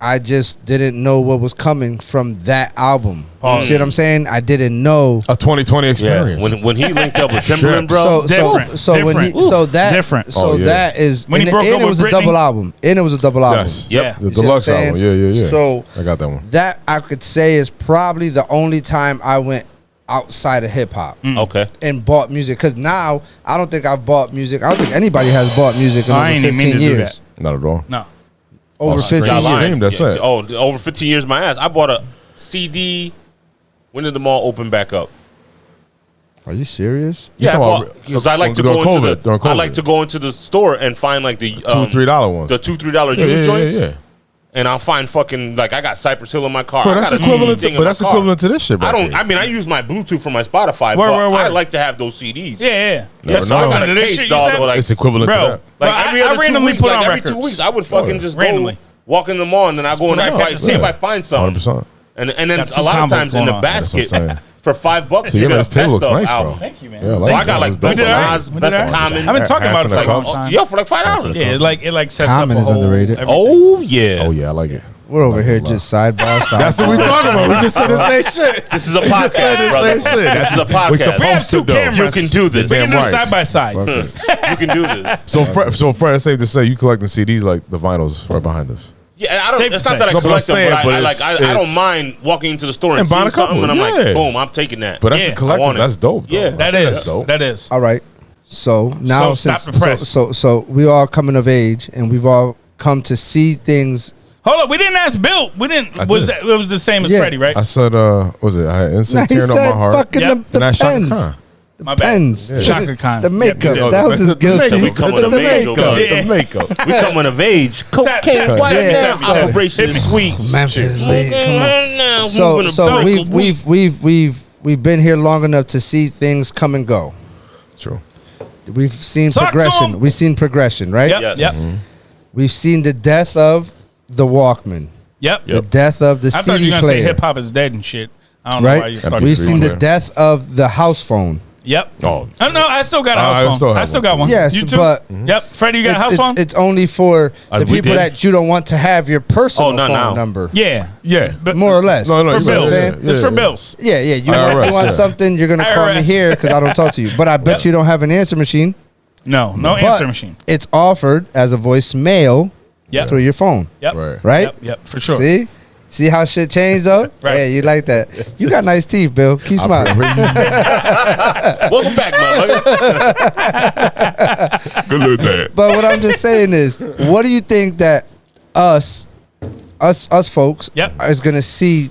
I just didn't know what was coming from that album. Pause. You see what I'm saying? I didn't know. a 2020 Yeah, experience. when he linked up with Timberland, bro. Different. So when he, Different. so that, Different. so Oh, yeah. that is, When he and, broke and up it was with a double Britney? album. And it was a double album. Yes. Yep. Yeah. The You see what I'm deluxe saying? album. Yeah. So I got that one. that I could say is probably the only time I went outside of hip hop Okay. and bought music. Because now I don't think I've bought music. I don't think anybody has bought music in I over ain't even 15 mean to do years. that. Not at all. No. Over Oh, 15 straight years. line. That's it. Oh, over 15 years, my ass. I bought a CD. When did the mall open back up? Are you serious? You Yeah, talking about- because I like to during go into COVID, during I COVID. like to go into the store and find like the $2-3 ones. the $2-3 Yeah, used joints, yeah. and I'll find fucking like I got Cypress Hill in my car. Bro, I that's got a equivalent. thing To, in but my that's car. equivalent to this shit. I Back don't. here. I mean, I use my Bluetooth for my Spotify, Word, but word, I word. like to have those CDs. Yeah. Never That's know. all I got under a this case, shit, dog. you said? Like, It's equivalent to Bro. that. Well, every I other 2 randomly weeks, put like on every records. 2 weeks, I would fucking just Randomly. go walk in the mall and then I go and I Put on find, records. see if Yeah. I find something. 100%. And then Got two a lot of combos times in going the on. That's what I'm basket, saying. for $5. So you yeah, get this a table best looks of nice, album. bro. Thank you, man. Yeah, So I got like that. best of did all right. Nas, We best did of all right. Common. I've been talking about it for a Hats long and time. Yo, for like $5. Yeah, it like sets Common up a is whole underrated. everything. Oh yeah. Oh yeah, I like it. We're over here just side by side. That's what we talking about. We just said the same shit. This is a podcast, brother. same shit. This is a We podcast. supposed We have to two do. cameras. You can do this. We can Damn do right. side by side. You can do this. So Fred, it's safe to say you collecting CDs like the vinyls right behind us. Yeah, I don't. Safe It's to not say. that I No, but I'm collect them, saying, but but I it's- don't mind walking into the store and And buying seeing a couple, something, and I'm yeah. like, boom, I'm taking that. But that's Yeah, a I collector. want it. That's dope. Though. Yeah. That That's is. dope. That is. All right. So now So stop since the press. so we all coming of age and we've all come to see things. Hold up, we didn't ask Bill. We didn't. I Was did. that? It was the same as Yeah. Freddie, right? I said, was it? I had Nah, instant he tearing up said my heart. fucking Yep. the And that's Shaka pens. Khan. My bad. Pens. Yeah. Shaka Khan. The makeup. Yeah, that was his the guilty. makeup. coming of The age, makeup. okay. Yeah. The makeup. We coming of age. Tap, Cocaine, tap, white tap, now, tap, tap. Operation Sweet. Memphis, babe, come on. Now, So moving so a circle. we've been here long enough to see things come and go. True. We've seen Talk to progression. him. We've seen progression, right? Yep. Yes. Yep. We've seen the death of the Walkman, Yep. the death of the I thought you CD were gonna say player, hip hop is dead and shit. I don't know why right? you thought. We've MP3 seen the player. death of the house phone. Yep. Oh. Oh no, I still got a I house phone. still have I still one, got too. one. Yes, you too? but Yep. Freddie, you got a house phone? it's only for the we people did. that you don't want to have your personal not phone now. number. Yeah. Yeah. But More or less. No, for you bills. said, It's for bills. Yeah, yeah. You IRS, want, you want yeah. something, you're going to call me IRS. here because I don't talk to you. But I bet you don't have an answer machine. No But answer machine. It's offered as a voicemail Yep. through your phone. Yep. Right. Right? Yep. Yep. For sure. See how shit changed though? Right. Yeah, you like that. You got nice teeth, Bill. Keep smiling. Welcome back, motherfucker. Good look at that. But what I'm just saying is, what do you think that us folks Yep. is gonna see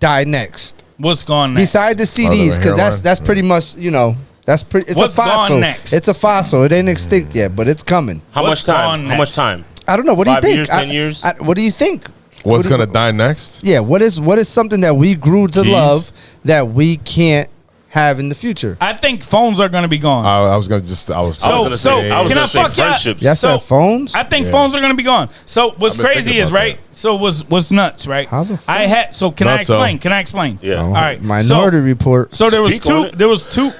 die next? What's gone next? Besides the CDs, Other than because that's hairline? pretty much, you know, that's pretty. It's What's a fossil. gone next? It's a fossil. It ain't extinct yet, but it's coming. How What's much time? gone How much next? time? I don't know. What do you 5 think? years, 10 years? What do you think? What's What do gonna you- die next? Yeah. What is something that we grew to Keys? love that we can't have in the future? I think phones are going to be gone. I was gonna just. I was. So- gonna so say- I was can gonna I say fuck y'all? friendships. Yes, So, sir. Phones. I think Yeah. phones are going to be gone. So what's I've been crazy thinking is about right. So what's nuts, right? How the fuck? I had. So can I Nutso. explain? Can I explain? Yeah. All right. Minority Report. So there was Speak on two. it. There was two. You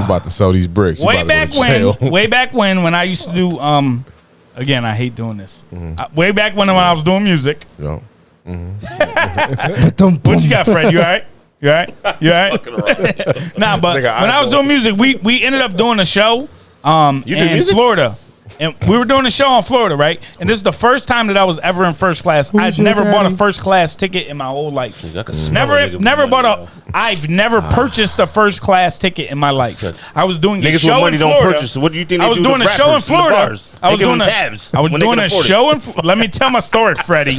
about to sell these bricks? You way about back to go to jail. when. Way back when I used to do. Again, I hate doing this. Way back when I was doing music. Yo. What you got, Fred? You all right? You all right? You all right? Nah, but Nigga, when I was doing music, we ended up doing a show You do in music? Florida. And we were doing a show in Florida, right? And this is the first time that I was ever in first class. I'd your never bought a daddy? first class ticket in my whole life. I can smell a nigga Never with bought money, a. yo. I've never purchased a first class ticket in my life. I was doing a Niggas show with money in don't Florida. purchase. So what do you think I they was do doing to a show in rappers the Florida. bars? I was They give doing them a. tabs I was when they doing can a afford it. show in. Let me tell my story, Freddie.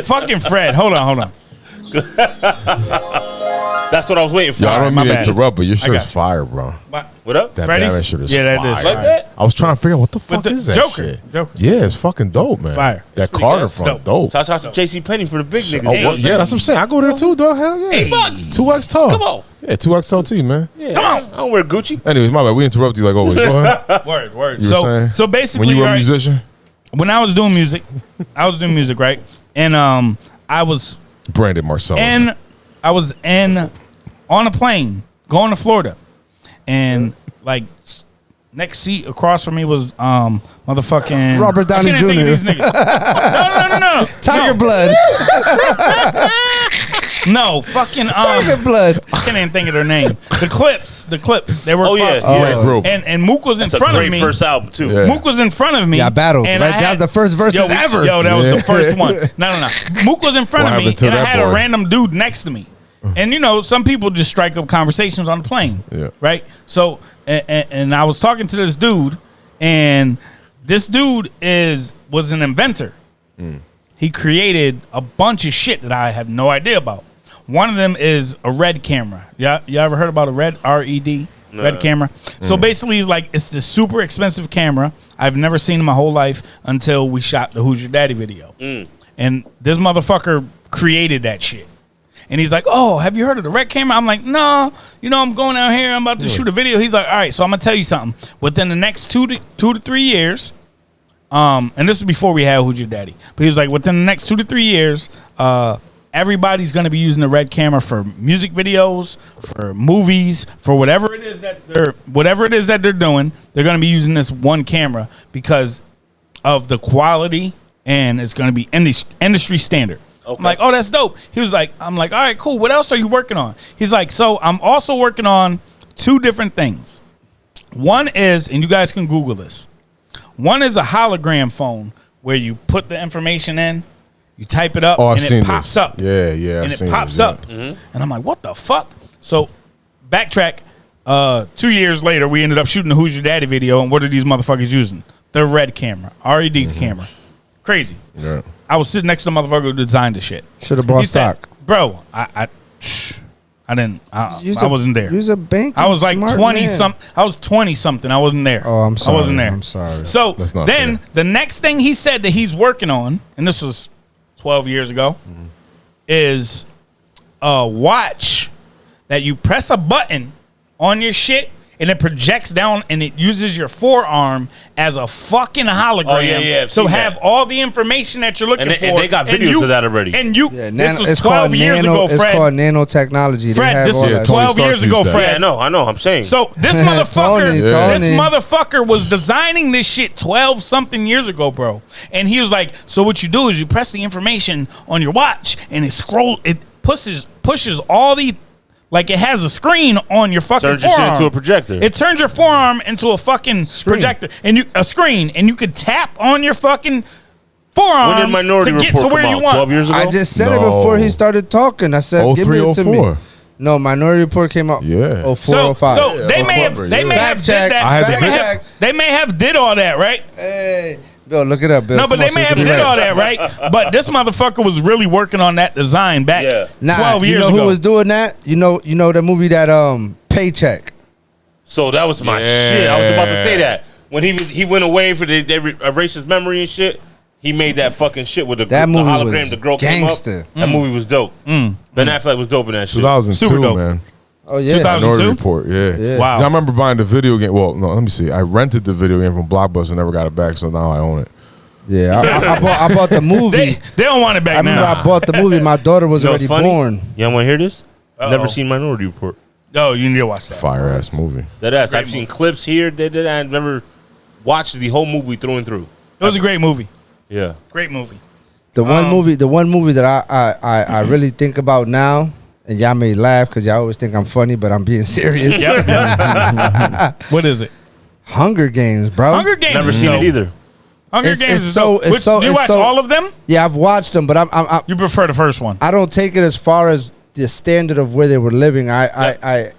Fucking Fred. Hold on. That's what I was waiting for. Yo, I don't my mean to bad. interrupt, but your I shirt got is you. fire, bro. What up? That Freddy's? Batman shirt is Yeah, that fire. is Like fire. that? I was trying to figure out what the fuck the is that Joker. shit. Joker. Yeah, it's fucking dope, man. Fire. That pretty Carter good. front, Dope. dope. Shouts out to JC Penney for the big niggas. Oh, You know what I'm yeah, saying? that's what I'm saying. I go there too, dog. Hell yeah. $8. 2X tall. Come on. Yeah, 2XLT, man. Yeah. Come on. I don't wear Gucci. Anyways, my bad. We interrupt you like always. Go ahead. Word. You were saying? So basically, when you were a right, musician, when I was doing music, right? And I was Brandon Marcellus. on a plane going to Florida, and like next seat across from me was motherfucking Robert Downey I can't even Jr. think of these niggas. No. Tiger Blood. No, fucking Tiger Blood. I can't even think of their name. The Clips. They were Oh, yeah. across from me. Great group. And Mook was in That's a front of great me. first album, too. Yeah. Mook was in front of me. Yeah, battle. and Right? I That was the first verses ever. Yo, that was Yeah. the first one. No. Mook was in front What of me, happened to and I that had boy? a random dude next to me. And you know, some people just strike up conversations on the plane. Yeah. Right? So, and I was talking to this dude, and this dude was an inventor. He created a bunch of shit that I have no idea about. One of them is a RED camera. Yeah, you ever heard about a RED? RED? RED camera. So basically, it's this super expensive camera I've never seen in my whole life until we shot the Who's Your Daddy video. And this motherfucker created that shit. And he's like, oh, have you heard of the RED camera? I'm like, no, I'm going out here. I'm about to shoot a video. He's like, all right, so I'm going to tell you something. Within the next 2 to 3 years, and this is before we had Who's Your Daddy, but he was like, within the next 2 to 3 years, everybody's going to be using the red camera for music videos, for movies, for whatever it is that they're doing. They're going to be using this one camera because of the quality, and it's going to be industry standard. Okay. I'm like, oh, that's dope. I'm like, all right, cool. What else are you working on? He's like, so I'm also working on 2 different things. One is, and you guys can Google this. One is a hologram phone where you put the information in, you type it up, and it pops up. Yeah, and it pops up. And I'm like, what the fuck? So backtrack. 2 years later, we ended up shooting the Who's Your Daddy video, and what are these motherfuckers using? The red camera, RED camera. Crazy. Yeah. I was sitting next to the motherfucker who designed the shit. Should have bought stock. Bro, I didn't. I wasn't there. Use a bank. I was like 20 something. I was 20 something. I wasn't there. Oh, I'm sorry. I wasn't there. I'm sorry. So then the next thing he said that he's working on, and this was 12 years ago, is a watch that you press a button on your shit and it projects down and it uses your forearm as a fucking hologram. Oh, yeah. So have all the information that you're looking for. And they got videos of that already. And this was 12 years ago, Fred. It's called nanotechnology. Fred, this was 12 years ago, Fred. Yeah, I know. I'm saying. So this motherfucker was designing this shit 12 something years ago, bro. And he was like, so what you do is you press the information on your watch and it pushes all the. Like it has a screen on your fucking forearm. Turns your shit into a projector. It turns your forearm into a fucking projector, and you could tap on your fucking forearm. When did Minority to get Report to where come you out? want. 12 years ago. I just said it before he started talking. I said, give me it to me. No, Minority Report came out. Yeah. 04, 05. So they may have did that. They may have did all that, right? Hey. Bill, look it up, Bill. No, but they may have did all that, right? But this motherfucker was really working on that design back 12 years ago. You know who was doing that? You know the movie that Paycheck. So that was my shit. I was about to say that. When he went away for they erased his memory and shit, he made that fucking shit with the hologram. The girl gangster. Came up. That movie was dope. Ben Affleck was dope in that shit. 2002, man. Oh yeah, 2002? Minority Report, yeah. Wow. I remember buying the video game. Well, no, let me see. I rented the video game from Blockbuster and never got it back, so now I own it. Yeah, I bought the movie. They don't want it back now. I remember I bought the movie. My daughter was already born. Y'all want to hear this? Never seen Minority Report. No, you need to watch that. Fire ass movie. That ass. I've seen clips here. I've never watched the whole movie through and through. It was a great movie. Yeah, great movie. The one movie that I really think about now. And y'all may laugh because y'all always think I'm funny, but I'm being serious. What is it? Hunger Games, bro. Hunger Games. Never seen it either. Hunger Games is so. Do you watch all of them? Yeah, I've watched them, but I'm you prefer the first one? I don't take it as far as the standard of where they were living. I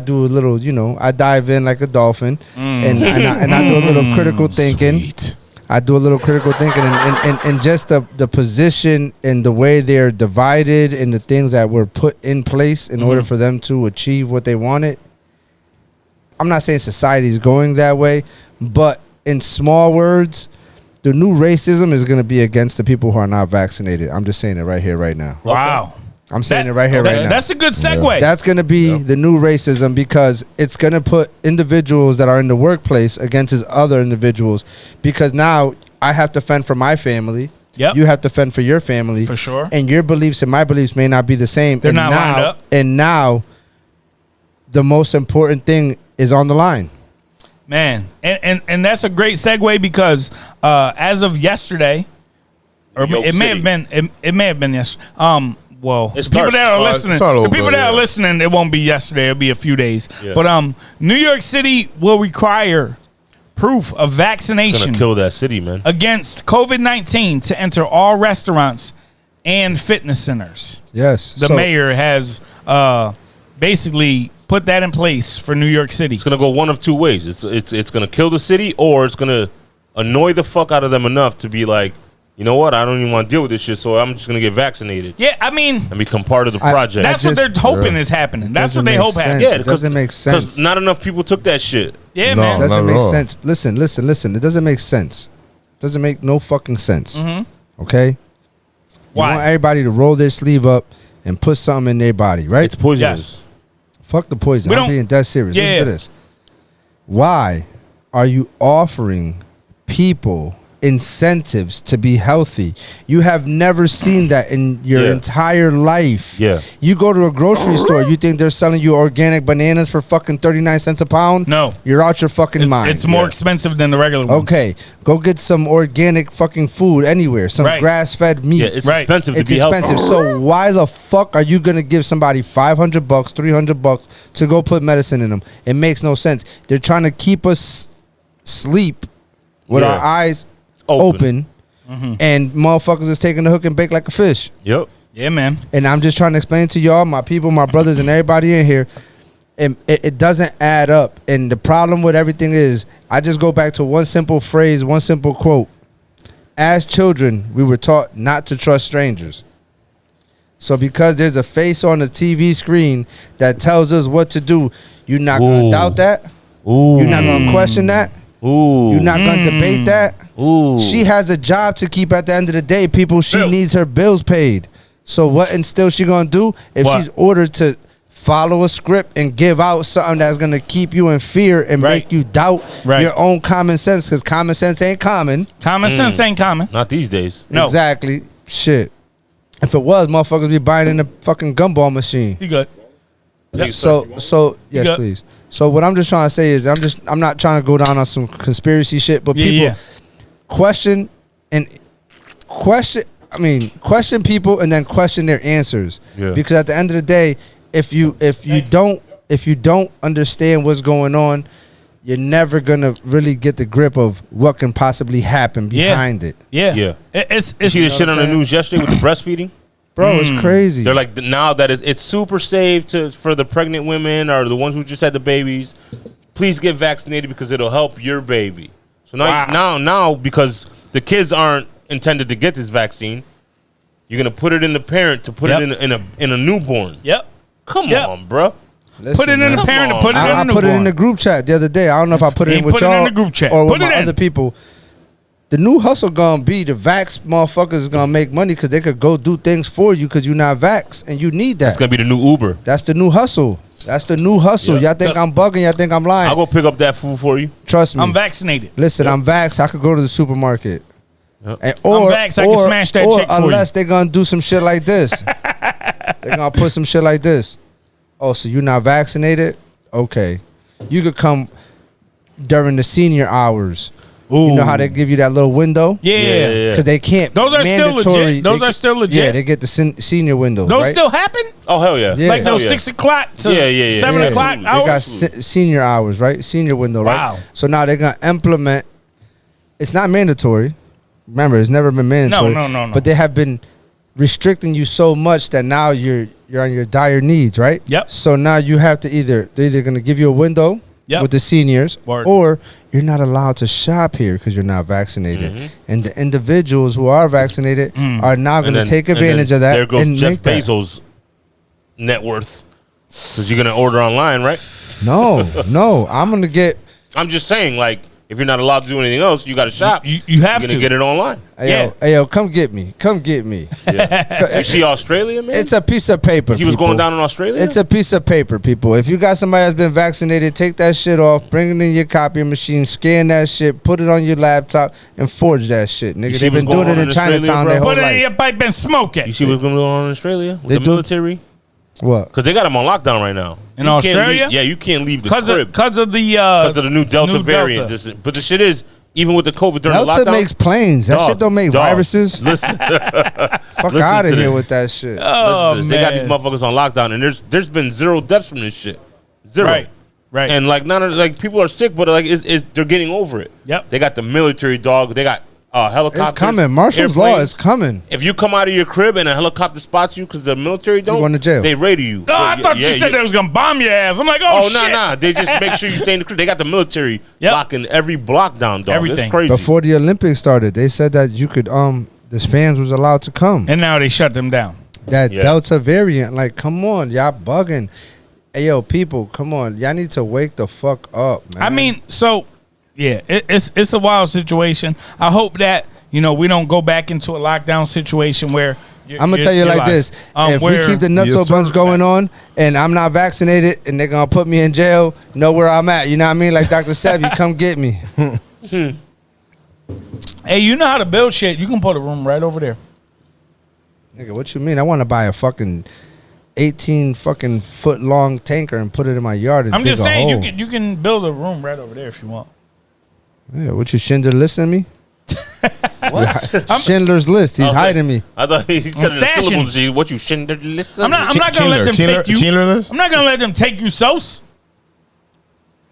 do a little, I dive in like a dolphin, and I do a little critical thinking. Sweet. I do a little critical thinking and just the position and the way they're divided and the things that were put in place in order for them to achieve what they wanted. I'm not saying society is going that way, but in small words, the new racism is going to be against the people who are not vaccinated. I'm just saying it right here, right now. Wow. I'm saying it right here, right now. That's a good segue. Yeah. That's going to be the new racism because it's going to put individuals that are in the workplace against his other individuals because now I have to fend for my family. Yep. You have to fend for your family. For sure. And your beliefs and my beliefs may not be the same. They're not lined up. And now the most important thing is on the line. Man, and that's a great segue because as of yesterday, or it may have been yesterday. Well, the people that are listening, it won't be yesterday. It'll be a few days. Yeah. But New York City will require proof of vaccination. It's gonna kill that city, man. Against COVID-19 to enter all restaurants and fitness centers. Yes, the mayor has basically put that in place for New York City. It's gonna go one of two ways. It's gonna kill the city, or it's gonna annoy the fuck out of them enough to be like, you know what? I don't even want to deal with this shit, so I'm just gonna get vaccinated. Yeah, I mean, and become part of the project. That's what they're hoping is happening. That's what they hope happens. Yeah, it doesn't make sense because not enough people took that shit. Yeah, man, it doesn't make sense. Listen. It doesn't make sense. It doesn't make no fucking sense. Okay. Why? You want everybody to roll their sleeve up and put something in their body, right? It's poisonous. Yes. Fuck the poison. I'm being dead serious. Listen to this. Why are you offering people incentives to be healthy. You have never seen that in your entire life. Yeah. You go to a grocery store, you think they're selling you organic bananas for fucking 39 cents a pound? No. You're out your fucking mind. It's more expensive than the regular ones. Okay. Go get some organic fucking food anywhere. Some grass-fed meat. Yeah, it's expensive to be healthy. So why the fuck are you going to give somebody $500, $300 to go put medicine in them? It makes no sense. They're trying to keep us sleep with our eyes open. And motherfuckers is taking the hook and bake like a fish. Yep. Yeah, man. And I'm just trying to explain to y'all, my people, my brothers, and everybody in here, it doesn't add up. And the problem with everything is, I just go back to one simple phrase, one simple quote. As children, we were taught not to trust strangers. So because there's a face on the TV screen that tells us what to do, you're not going to doubt that? You're not going to question that? You're not going to debate that? She has a job to keep at the end of the day, people. She needs her bills paid. So what instill she going to do if she's ordered to follow a script and give out something that's going to keep you in fear and make you doubt your own common sense? Because common sense ain't common. Common sense ain't common. Not these days. No. Exactly. Shit. If it was, motherfuckers be buying in a fucking gumball machine. You good. So yes, please. So what I'm just trying to say is I'm not trying to go down on some conspiracy shit, but people question people and then question their answers. Yeah. Because at the end of the day, if you don't understand what's going on, you're never gonna really get the grip of what can possibly happen behind it. Yeah. It's you see the shit on the news yesterday with the breastfeeding? Bro, it's crazy. They're like, now that it's super safe for the pregnant women or the ones who just had the babies, please get vaccinated because it'll help your baby. So now because the kids aren't intended to get this vaccine, you're gonna put it in the parent to put it in a newborn. Yep. Come on, bro. Listen, put it in the parent to put it in the newborn. I put it in the group chat the other day. I don't know if I put it in with y'all in the group chat. or with my other people. The new hustle gonna be the vax motherfuckers is gonna make money because they could go do things for you because you're not vax and you need that. That's gonna be the new Uber. That's the new hustle. Y'all think I'm bugging? Y'all think I'm lying? I'll go pick up that food for you. Trust me. I'm vaccinated. Listen, I'm vax. I could go to the supermarket. I'm vax. I can smash that check for you. Unless they're gonna do some shit like this. They're gonna put some shit like this. Oh, so you're not vaccinated? Okay. You could come during the senior hours. Ooh. You know how they give you that little window? Yeah. Because they can't. Those are still legit. Those are still legit. Yeah, they get the senior window. Those still happen? Oh, hell yeah. Like those 6 o'clock to 7 o'clock hours? They got senior hours, right? Senior window, right? Wow. So now they're going to implement. It's not mandatory. Remember, it's never been mandatory. No. But they have been restricting you so much that now you're on your dire needs, right? Yep. So now you have to they're either going to give you a window with the seniors, or you're not allowed to shop here because you're not vaccinated. Mm-hmm. And the individuals who are vaccinated are now going to take advantage of that. There goes Jeff Bezos' net worth because you're going to order online, right? No. I'm going to get. I'm just saying, like, if you're not allowed to do anything else, you got to shop. You have to get it online. Hey, yo, come get me. Yeah. You see Australia, man? It's a piece of paper. He was going down in Australia? It's a piece of paper, people. If you got somebody that's been vaccinated, take that shit off, bring it in your copy machine, scan that shit, put it on your laptop, and forge that shit, nigga. They've been doing it in Chinatown their whole life. Put it in your pipe and smoke it. You see what's going on in Australia with the military? What? Because they got them on lockdown right now. In Australia? You can't leave the crib. Because of the new Delta variant. But the shit is, even with the COVID during the lockdown. Delta makes planes. That shit don't make viruses. Listen. Fuck out of here with that shit. Oh, man. They got these motherfuckers on lockdown, and there's been 0 deaths from this shit. 0. Right. And like none of people are sick, but like they're getting over it. Yep. They got the military dog. They got helicopters. It's coming. Martial's law is coming. If you come out of your crib and a helicopter spots you because the military don't, you're going to jail. They raid you. Oh, I thought you said they was going to bomb your ass. I'm like, shit. No. They just make sure you stay in the crib. They got the military locking every block down, dog. Everything. That's crazy. Before the Olympics started, they said that you could, the fans was allowed to come. And now they shut them down. That Delta variant, like, come on, y'all bugging. Hey, yo, people, come on. Y'all need to wake the fuck up, man. I mean, so, yeah, it's a wild situation. I hope that, we don't go back into a lockdown situation where I'm gonna tell you like this: if we keep the Nutso bunch going on, and I'm not vaccinated, and they're gonna put me in jail, know where I'm at. You know what I mean? Like Dr. Sebi, come get me. Hey, you know how to build shit. You can put a room right over there. Nigga, what you mean? I want to buy a fucking 18 fucking foot long tanker and put it in my yard and I'm dig just a saying hole. you can build a room right over there if you want. Yeah, what you Schindler listen to me? What? Schindler's List. He's Okay. hiding me. I thought he said in the stashing. syllables. G, what you shouldn't listen? I'm not gonna let them take you. Schindler List? I'm not gonna let them take you, Sos.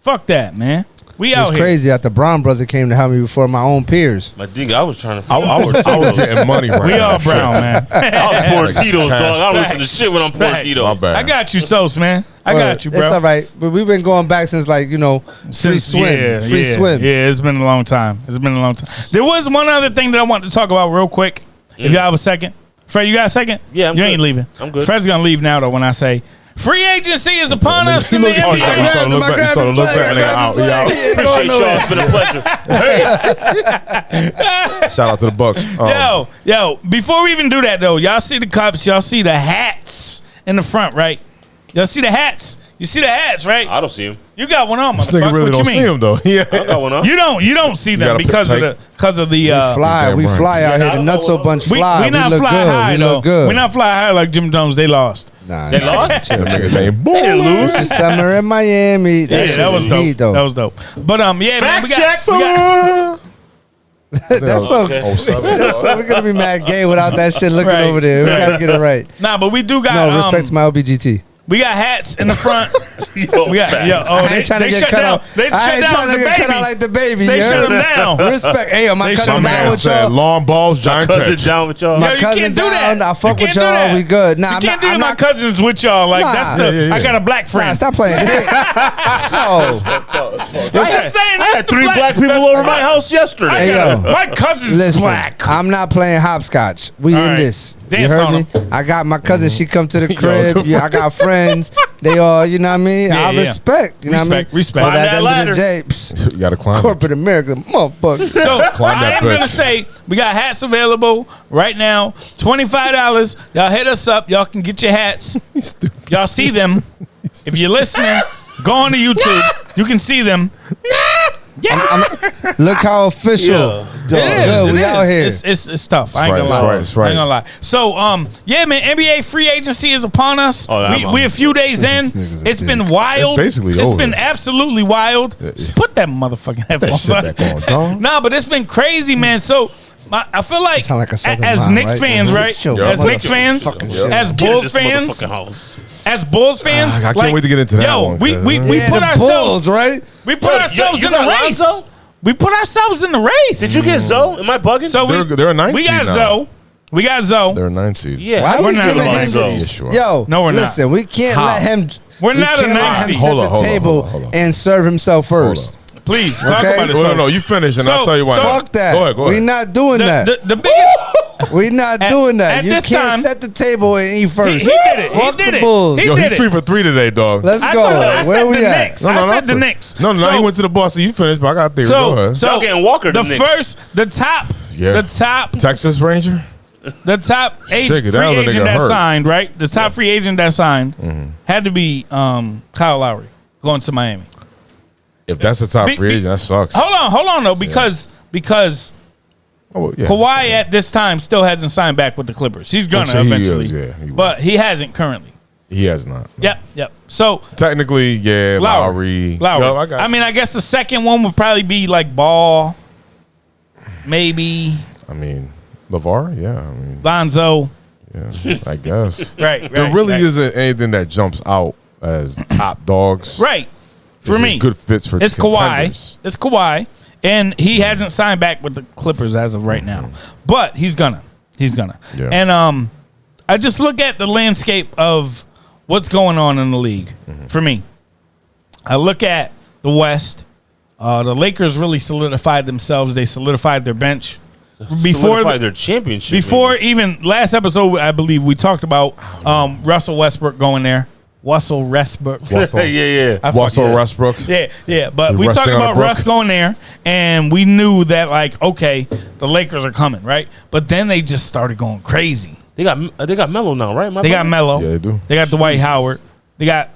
Fuck that, man. We out It's here. crazy that the Brown brother came to help me before my own peers. My nigga, I was trying to. I was getting money right We now. all brown, man. I was pouring Like Tito's, dog. I Facts. listen to shit when I'm pouring Facts. Tito's. My bad. I got you, Sos, man. I got you, bro. It's all right, but we've been going back since free swim. Yeah, it's been a long time. It's been a long time. There was one other thing that I wanted to talk about real quick. If y'all have a second. Fred, you got a second? Yeah, I'm You good. ain't leaving. I'm good. Fred's gonna leave now though when I say free agency is upon us in the You saw NBA. the look back. You saw the look back. And they out. We out. Appreciate y'all. It's been a pleasure. Shout out to the Bucks. Yo, before we even do that though, y'all see the cups, y'all see the hats in the front, right? Y'all see the hats? You see the hats, right? I don't see him. You got one on, This motherfucker. nigga really What don't you see mean? him though. Yeah. I got one on. You don't see them gotta because of the Fly, we Damn right. fly out Yeah, here. The I don't Nutso know. bunch we fly. not look fly good. high we though. look good. We not fly high like Jim Jones. They lost. Nah, They lost? That nigga's name. They lose. It's the summer in Miami. That Yeah, shit that was is dope. heat, though. That was dope. But yeah, man, Fact we got, check. we got That's so. Okay. Oh, seven. That's so. We're gonna be mad gay without that shit looking Right. over there. We gotta get it right. nah, but we do got No, respect to my LBGT. we got hats in the front. Yo, We got facts. I ain't trying to get shut cut down. out. They I shut ain't down trying the to get cut baby. out like the baby. They you shut heard? him down. Respect. Hey, yo, my They shut cousin him down down. with Said y'all. long balls, giant Cousin catch. down with y'all. My Yo, you cousin can't do down. that. I fuck You with can't do y'all. that. We good. Nah, You I'm can't not. do I'm my not. cousins with y'all. Like Nah. that's the. Yeah. I got a black Nah, friend. stop playing. This ain't. No. I'm just saying. I had 3 black people over my house yesterday. Hey, yo. My cousin's Listen, black. I'm not playing hopscotch. We All in right. this. You Dance heard on me? 'em. I got my cousin. She come to the Yo, crib. good Yeah, I got friends. They all, you know what I mean? Yeah, I yeah. respect. You know what I mean? Respect. But Climb at that the end ladder. of the day, psst, You gotta climb. corporate America, motherfucker. So Climb I that am gonna bitch. say we got hats available right now. $25. Y'all hit us up. Y'all can get your hats. Y'all see them. If you're listening, go on to YouTube. You can see them. Look how official. It Good, is. we It out is. here. It's tough. I ain't right, gonna that's lie. right, that's right. I ain't gonna lie. So yeah, man. NBA free agency is upon us. Oh, I'm we a few days in. nigga's It's a been dick. wild. It's basically It's over. been absolutely wild. Just put that motherfucking That headphones shit on. back on, dog. Nah, but it's been crazy, man. So I feel like, Sound like a Southern as mom, Knicks right? fans, right? Chill, As motherfucker. Knicks fans, Fucking as Get in Bulls this fans, motherfucking house. as Bulls fans, I can't wait to get into that yo, one, we Yeah, put the ourselves Bulls, right? we put Yo, ourselves you in the got race. Lonzo? We put ourselves in the race. Did you get Zoe? Am I bugging? So They're a 9 we seed got now. Zoe. We got Zoe. They're a 9 seed. yeah. Why We're we not giving a him? Lonzo. Yeah, sure. Yo, No, we're not. listen, we can't How? let him. We're we not a can't let 9 him seed. set Hold the on, hold on, table hold on. and serve himself first. Please talk Okay. about it. No, you finish and So- I'll tell you why. so- Fuck that. Go ahead. We not doing that. The biggest. We not At- doing that. at You this can't time- set the table and eat first. He did it. He Fuck did the it. Bulls. He Yo, did he's it. 3 for 3 today, dog. Let's I go. told you, I Where said we the at? Knicks. I said the Knicks. No, So- he went to the boss. So you finished, but I got theory. Go ahead. So Y'all getting Walker, the them Knicks. first, the top Texas Ranger? free Shake it down, the agent nigga that hurt. signed, right? The top free agent that signed had to be Kyle Lowry going to Miami. If that's a top Be- free be- agent, that sucks. Hold on though, because Oh, yeah. Kawhi at this time still hasn't signed back with the Clippers. He's gonna Which he eventually, is, yeah, he will. but he hasn't currently. He has not. Yep. So Technically, yeah, Lowry. Yo, I got I mean, I guess the second one would probably be like Ball, maybe I mean, LeVar? Yeah. I mean, Lonzo. yeah, I guess. Right. There really right. isn't anything that jumps out as top dogs. Right. For It's me, just good fits for it's contenders. Kawhi. It's Kawhi, and he hasn't signed back with the Clippers as of right now. But he's gonna. Yeah. And I just look at the landscape of what's going on in the league. For me, I look at the West. The Lakers really solidified themselves. They solidified their bench Solidify their championship. before even last episode. I believe we talked about Russell Westbrook going there. Russell Westbrook. yeah. I Russell forget. Westbrook. Yeah. But You're we talked resting on a about brook. Russ going there, and we knew that, like, okay, the Lakers are coming, right? But then they just started going crazy. They got Melo now, right? They got Melo. Yeah, they do. They got Dwight Howard. They got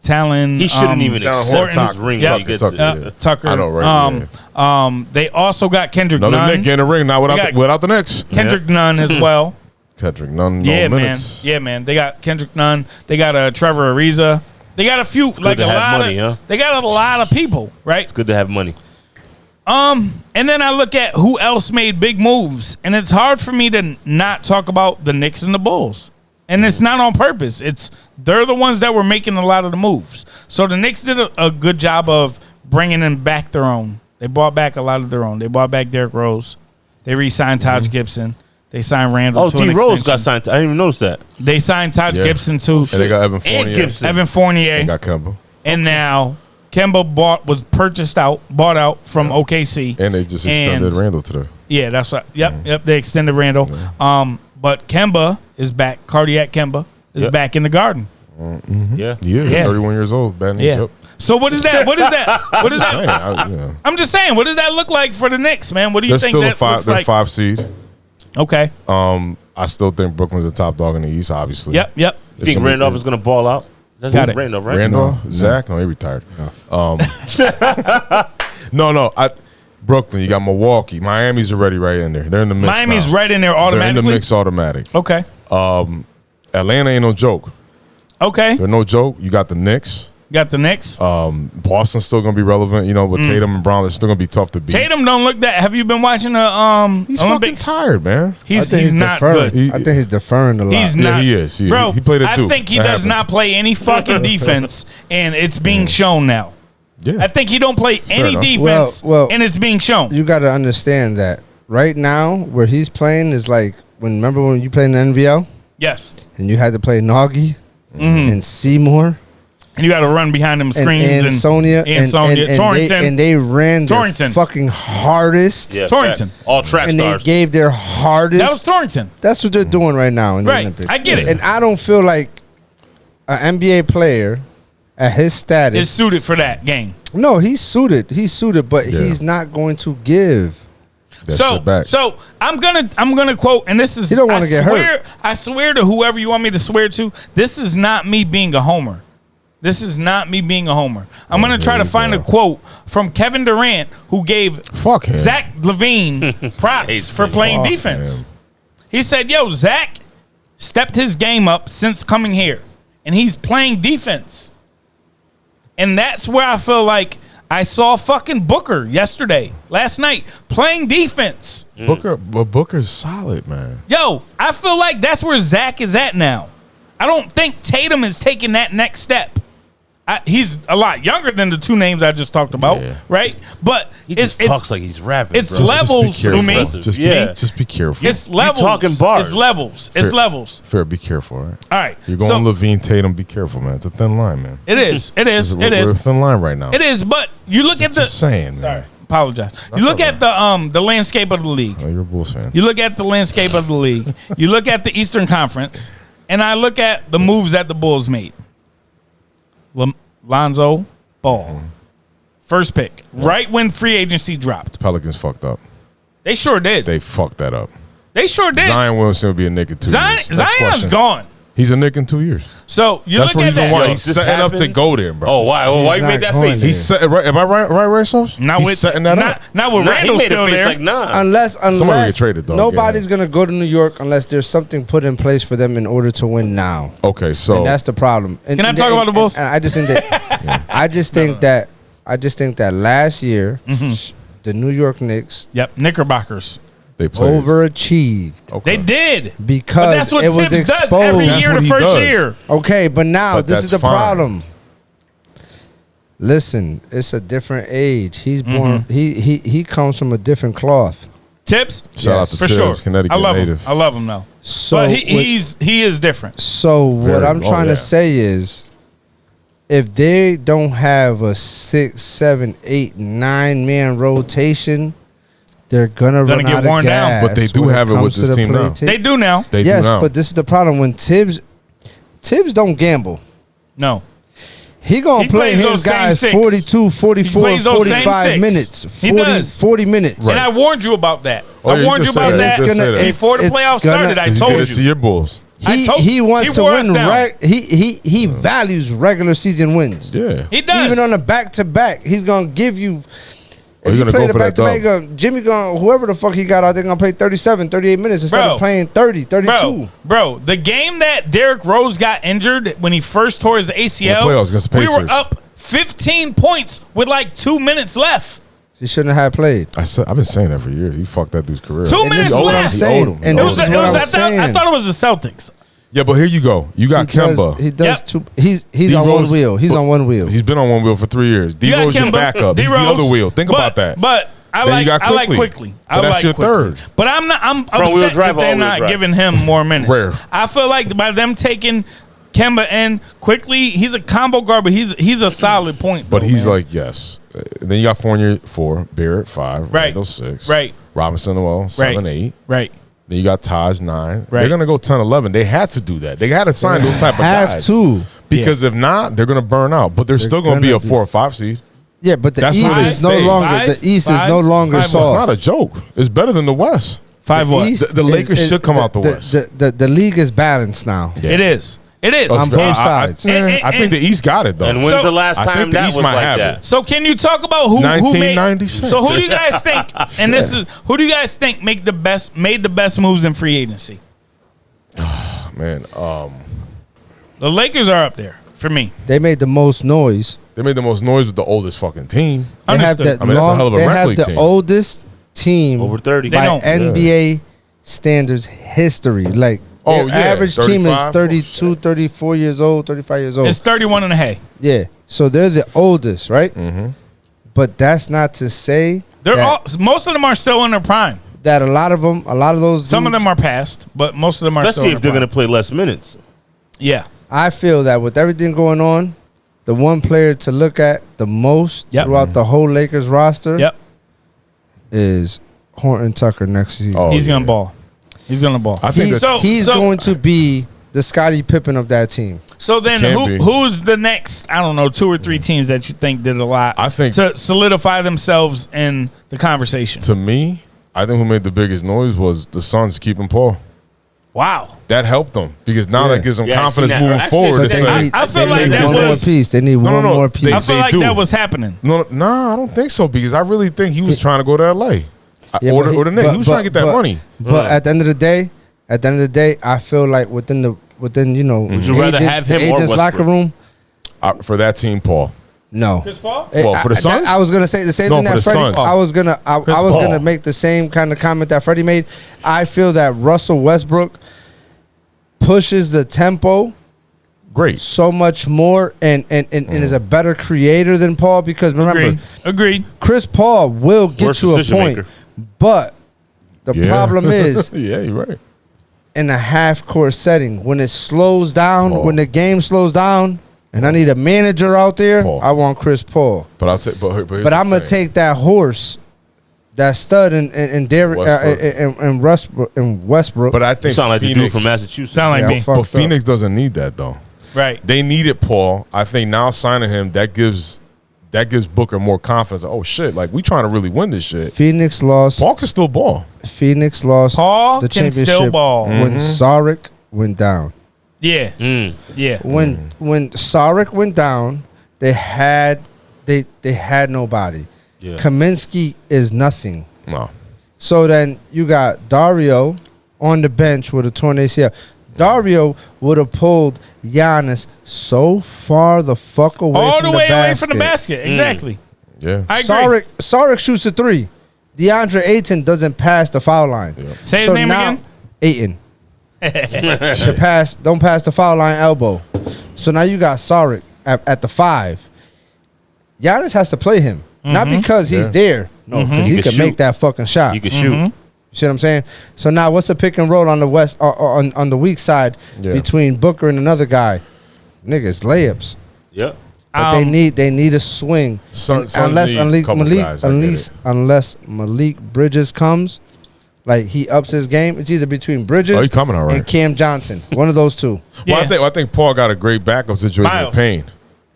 Talon. He shouldn't even accept Horton. his ring Yep. when he gets it. Tucker. I know, right? They also got Kendrick Another Nunn. Nick in the ring, not without the Knicks. Kendrick Nunn as well. Kendrick Nunn, Yeah, man. minutes. Yeah, man. They got Kendrick Nunn. They got Trevor Ariza. They got a few, like to a have lot money, of. huh? They got a lot of people, right? It's good to have money. And then I look at who else made big moves, and it's hard for me to not talk about the Knicks and the Bulls. And it's not on purpose. They're the ones that were making a lot of the moves. So the Knicks did a good job of bringing them back their own. They brought back a lot of their own. They brought back Derrick Rose. They re-signed Taj Gibson. They signed Randall. Oh, D Rose got signed. I didn't even notice that. They signed Taj Gibson too. And they got Evan And Fournier. Gibson. Evan Fournier. They got Kemba. And now Kemba bought out from OKC. And they just extended And- Randall today. Yeah, that's right. Yep. They extended Randall. But Kemba is back. Cardiac Kemba is back in the Garden. Yeah. Yeah. 31 years old. Bad news. Yeah. Yep. So what is that? What is that? What is Saying, that? I'm just saying. What does that look like for the Knicks, man? What do you They're think still that a five. looks They're like? 5 seed. Okay. I still think Brooklyn's the top dog in the East. Obviously. Yep. You think gonna be Randolph good. is going to ball out? That's Got it. Randolph, right? Randall, Zach, no, he retired. No. Brooklyn, you got Milwaukee, Miami's already right in there. They're in the mix. Miami's now. right in there They're in automatically. the mix automatic. Okay. Atlanta ain't no joke. Okay. They're no joke. You got the Knicks. Got the Knicks. Boston's still gonna be relevant. You know, with Tatum and Brown, they're still gonna be tough to beat. Tatum don't look that. Have you been watching the He's Olympics? fucking tired, man. He's not deferring. good. I think he's deferring a lot. He's Yeah, not. he is. Bro, He played at I Duke. think he That does happens. not play any fucking defense, and it's being shown now. Yeah. I think he don't play any enough. defense, Well, and it's being shown. You got to understand that right now, where he's playing is like remember when you played in the NVL Yes. and you had to play Nagy Mm-hmm. and Seymour And you got to run behind them and, screens and Sonia and Sonia. Torrington. and they ran their Torrington. fucking hardest. Yeah, Torrington. fact. All track And stars. they gave their hardest. That was Torrington. That's what they're doing right now in the Right. Olympics. I get it. And I don't feel like an NBA player at his status. Is suited for that game. No, he's suited. He's suited, but Yeah. he's not going to give. That shit back. So I'm gonna quote, and this is He don't wanna get hurt. I swear to whoever you want me to swear to, this is not me being a homer. This is not me being a homer. I'm gonna try to find a quote from Kevin Durant who gave Fuck him. Zach LaVine props for playing Fuck defense. him. He said, "Yo, Zach stepped his game up since coming here, and he's playing defense." And that's where I feel like I saw fucking Booker last night, playing defense. Booker's solid, man. Yo, I feel like that's where Zach is at now. I don't think Tatum is taking that next step. He's a lot younger than the two names I just talked about, Yeah. right? But He just talks like he's rapping. it's bro. levels Just be careful. to me. Just be careful. It's levels. talking bars. It's levels. It's Fair. levels. Fair, be careful, all right? All right. You're going Levine, Tatum, be careful, man. It's a thin line, man. It is. It is. It We're a is. thin line right now. It is. But you look at the. Just saying, man. Sorry, apologize. You look at the landscape of the league. Oh, you're a Bulls fan. You look at the landscape of the league. You look at the Eastern Conference, and I look at the moves that the Bulls made. Lonzo Ball, first pick, right when free agency dropped. Pelicans fucked up. They sure did. They fucked that up. They sure did. Zion Williamson will be a Knick in 2 years. Next Zion's question. gone. He's a Knick in 2 years. So you That's look what at he's been that. wanting. Yo, He's this setting up to happens? go there, bro. Oh, why? Well, why you He's made not that going face? there. He's setting right. Am I right, Sos? Not He's with setting that up. Not with Nah, he Randall made still a face there. like nah. Unless get traded, dog, nobody's yeah. gonna go to New York unless there's something put in place for them in order to win now. Okay, so And that's the problem. And, Can I talk about the Bulls? and I just think that I just think that last year Mm-hmm. the New York Knicks Yep, Knickerbockers. they played. overachieved Okay. They did. But because that's what it was Tibbs does exposed. every That's year. what The he first does. year. Okay, but now But this that's is the fine. problem. Listen, it's a different age. He's born. He comes from a different cloth. Tips. Shout out to for Tibbs, sure. Connecticut I love native. him. I love him though. So But what- he is different. So what Very- I'm trying yeah. to say is, if they don't have a 6, 7, 8, 9 man rotation, they're gonna run get out worn of down. gas. But they do when it have it with comes to this the team play now. They do now. They yes, do now. but this is the problem when Tibbs don't gamble. No. He gonna He play plays his those same guys six. 42, He 44, plays those same 45 six. minutes. He 40, does. 40 minutes. And I warned you about that. Oh, yeah, I you warned you just said about that. that You just said that. before the It's playoffs gonna- started. I You told did it to you. your Bulls. He wants to wore us win. down. He values regular season wins. Yeah. He does. Even on the back-to-back, he's gonna give you. If you're you gonna play go the for that back-to-back, Jimmy whoever the fuck he got out there gonna play 37, 38 minutes instead of playing 30, 32. Bro, the game that Derrick Rose got injured when he first tore his ACL, playoffs against the we were Pacers. up 15 points with like 2 minutes left. He shouldn't have played. I've been saying that for years. He fucked that dude's career. 2 And minutes this is what I'm left. saying. And It this was, is it what was, I'm I saying. thought it was the Celtics. Yeah, but here you go. You got Kemba. He does Yep. two. He's D on one Rose- wheel. He's on one wheel. He's been on one wheel for 3 years. D You got Rose your Kemba, backup. He's the D-Rose, other wheel. Think but- about that. But I Then you got like Quickly. quickly. I But that's like your Quickly. third. But I'm Front wheel upset drive, that they're all-wheel not drive. giving him more minutes. Rare. I feel like by them taking Kemba and Quickly, he's a combo guard, but he's a solid point. But though, he's man. like, yes. Then you got Fournier 4, Barrett 5, Right. Randall 6, Right. Robinson 7, 8. right. Then you got Taj 9. Right. They're gonna go 10, 11. They had to do that. They had to sign those type of Have guys. to. Because if not, they're gonna burn out. But they're still gonna be a 4 or 5 seed. Yeah, but the That's East where they is no stay. longer. The East is no longer Five. It's soft. not a joke. It's better than the West. Five The what? East The Lakers should come out the West. The league is balanced now. Yeah. It is. It is. On both sides. I think the East got it though. And when's So- the last I time think the that East was might like have that? it. So can you talk about who made? 1996. So who do you guys think? And this is who do you guys think made the best moves in free agency? Man, The Lakers are up there for me. They made the most noise. they made the most noise with the oldest fucking team. They have Understood. the I mean, that's a hell of a they rec have league the team. oldest team Over 30. They by don't. NBA standards history. Like Oh, their yeah, average team is 35? 32, 34 years old, 35 years old. It's 31 and a half. Yeah. So they're the oldest, right? Mm-hmm. But that's not to say They're that, all. Most of them are still in their prime. that a lot of those Some of dudes- them are past, but most of them are still. Especially in if they're their going to play less minutes. Yeah. I feel that with everything going on, the one player to look at the most Yep. throughout the whole Lakers roster Yep. is Horton Tucker next season. Oh, He's yeah. gonna ball. He's gonna ball. I think He's, that's, he's so- going to be the Scottie Pippen of that team. So then, Can't be. who's the next? I don't know, 2 or 3 teams that you think did a lot. I think- to solidify themselves in the conversation. to me, I think who made the biggest noise was the Suns keeping Paul. Wow. That helped them because now Yeah. that gives them Yeah, I confidence seen that. moving Actually, forward. But It's they like, need, I feel they like need that one more was- piece. They need No, one no. more piece. They- I feel like do. that was happening. no, I don't think so because I really think he was trying to go to LA Yeah, or, but or the Knicks. He was trying to get that money. But at the end of the day, I feel like within you know, Would you rather have the him or agents' locker Westbrook? room. For that team, Paul. No. Chris Paul? Well, for the Suns? I was gonna say the same No, thing for that the Freddie. Suns. I was gonna Paul. make the same kind of comment that Freddie made. I feel that Russell Westbrook pushes the tempo Great. so much more and is a better creator than Paul because remember Agreed. Chris Paul will get Worst to a decision point, maker. but the Yeah. problem is Yeah, you're right. in a half court setting when it slows down, Paul. when the game slows down, and I need a manager out there. Paul. I want Chris Paul. But I'll take. But here's But the I'm gonna thing. take that horse, that stud, and Derrick and Westbrook. But I You think sound like the dude Phoenix, from Massachusetts. Sound like Yeah, me. fuck. But Phoenix doesn't need that though. Right. They needed Paul. I think now signing him that gives Booker more confidence. Oh shit! Like we trying to really win this shit. Phoenix lost. Paul can still ball. Phoenix lost Paul the can championship still ball. when Saric went down. Yeah. Yeah. When Saric went down, they had nobody. Yeah. Kaminsky is nothing. No. So then you got Dario on the bench with a torn ACL. Dario would have pulled Giannis so far the fuck away All from the the way basket. away from the basket. Exactly. Yeah. I agree. Saric shoots a 3. DeAndre Ayton doesn't pass the foul line. Say his name again? Ayton. Don't pass the foul line elbow. So now you got Saric at the 5. Giannis has to play him. Not because he's Yeah. there. No, because he He can can make shoot. that fucking shot. You can shoot. You see what I'm saying? So now what's the pick and roll on the west on the weak side Yeah. between Booker and another guy? Niggas layups. Yep. But they need a swing. Suns unless need a couple guys, I get it. unless Malik Bridges comes, like he ups his game. It's either between Bridges Oh, he coming all right. and Cam Johnson. One of those two. Well, Yeah. I think Paul got a great backup situation Miles. with Payne.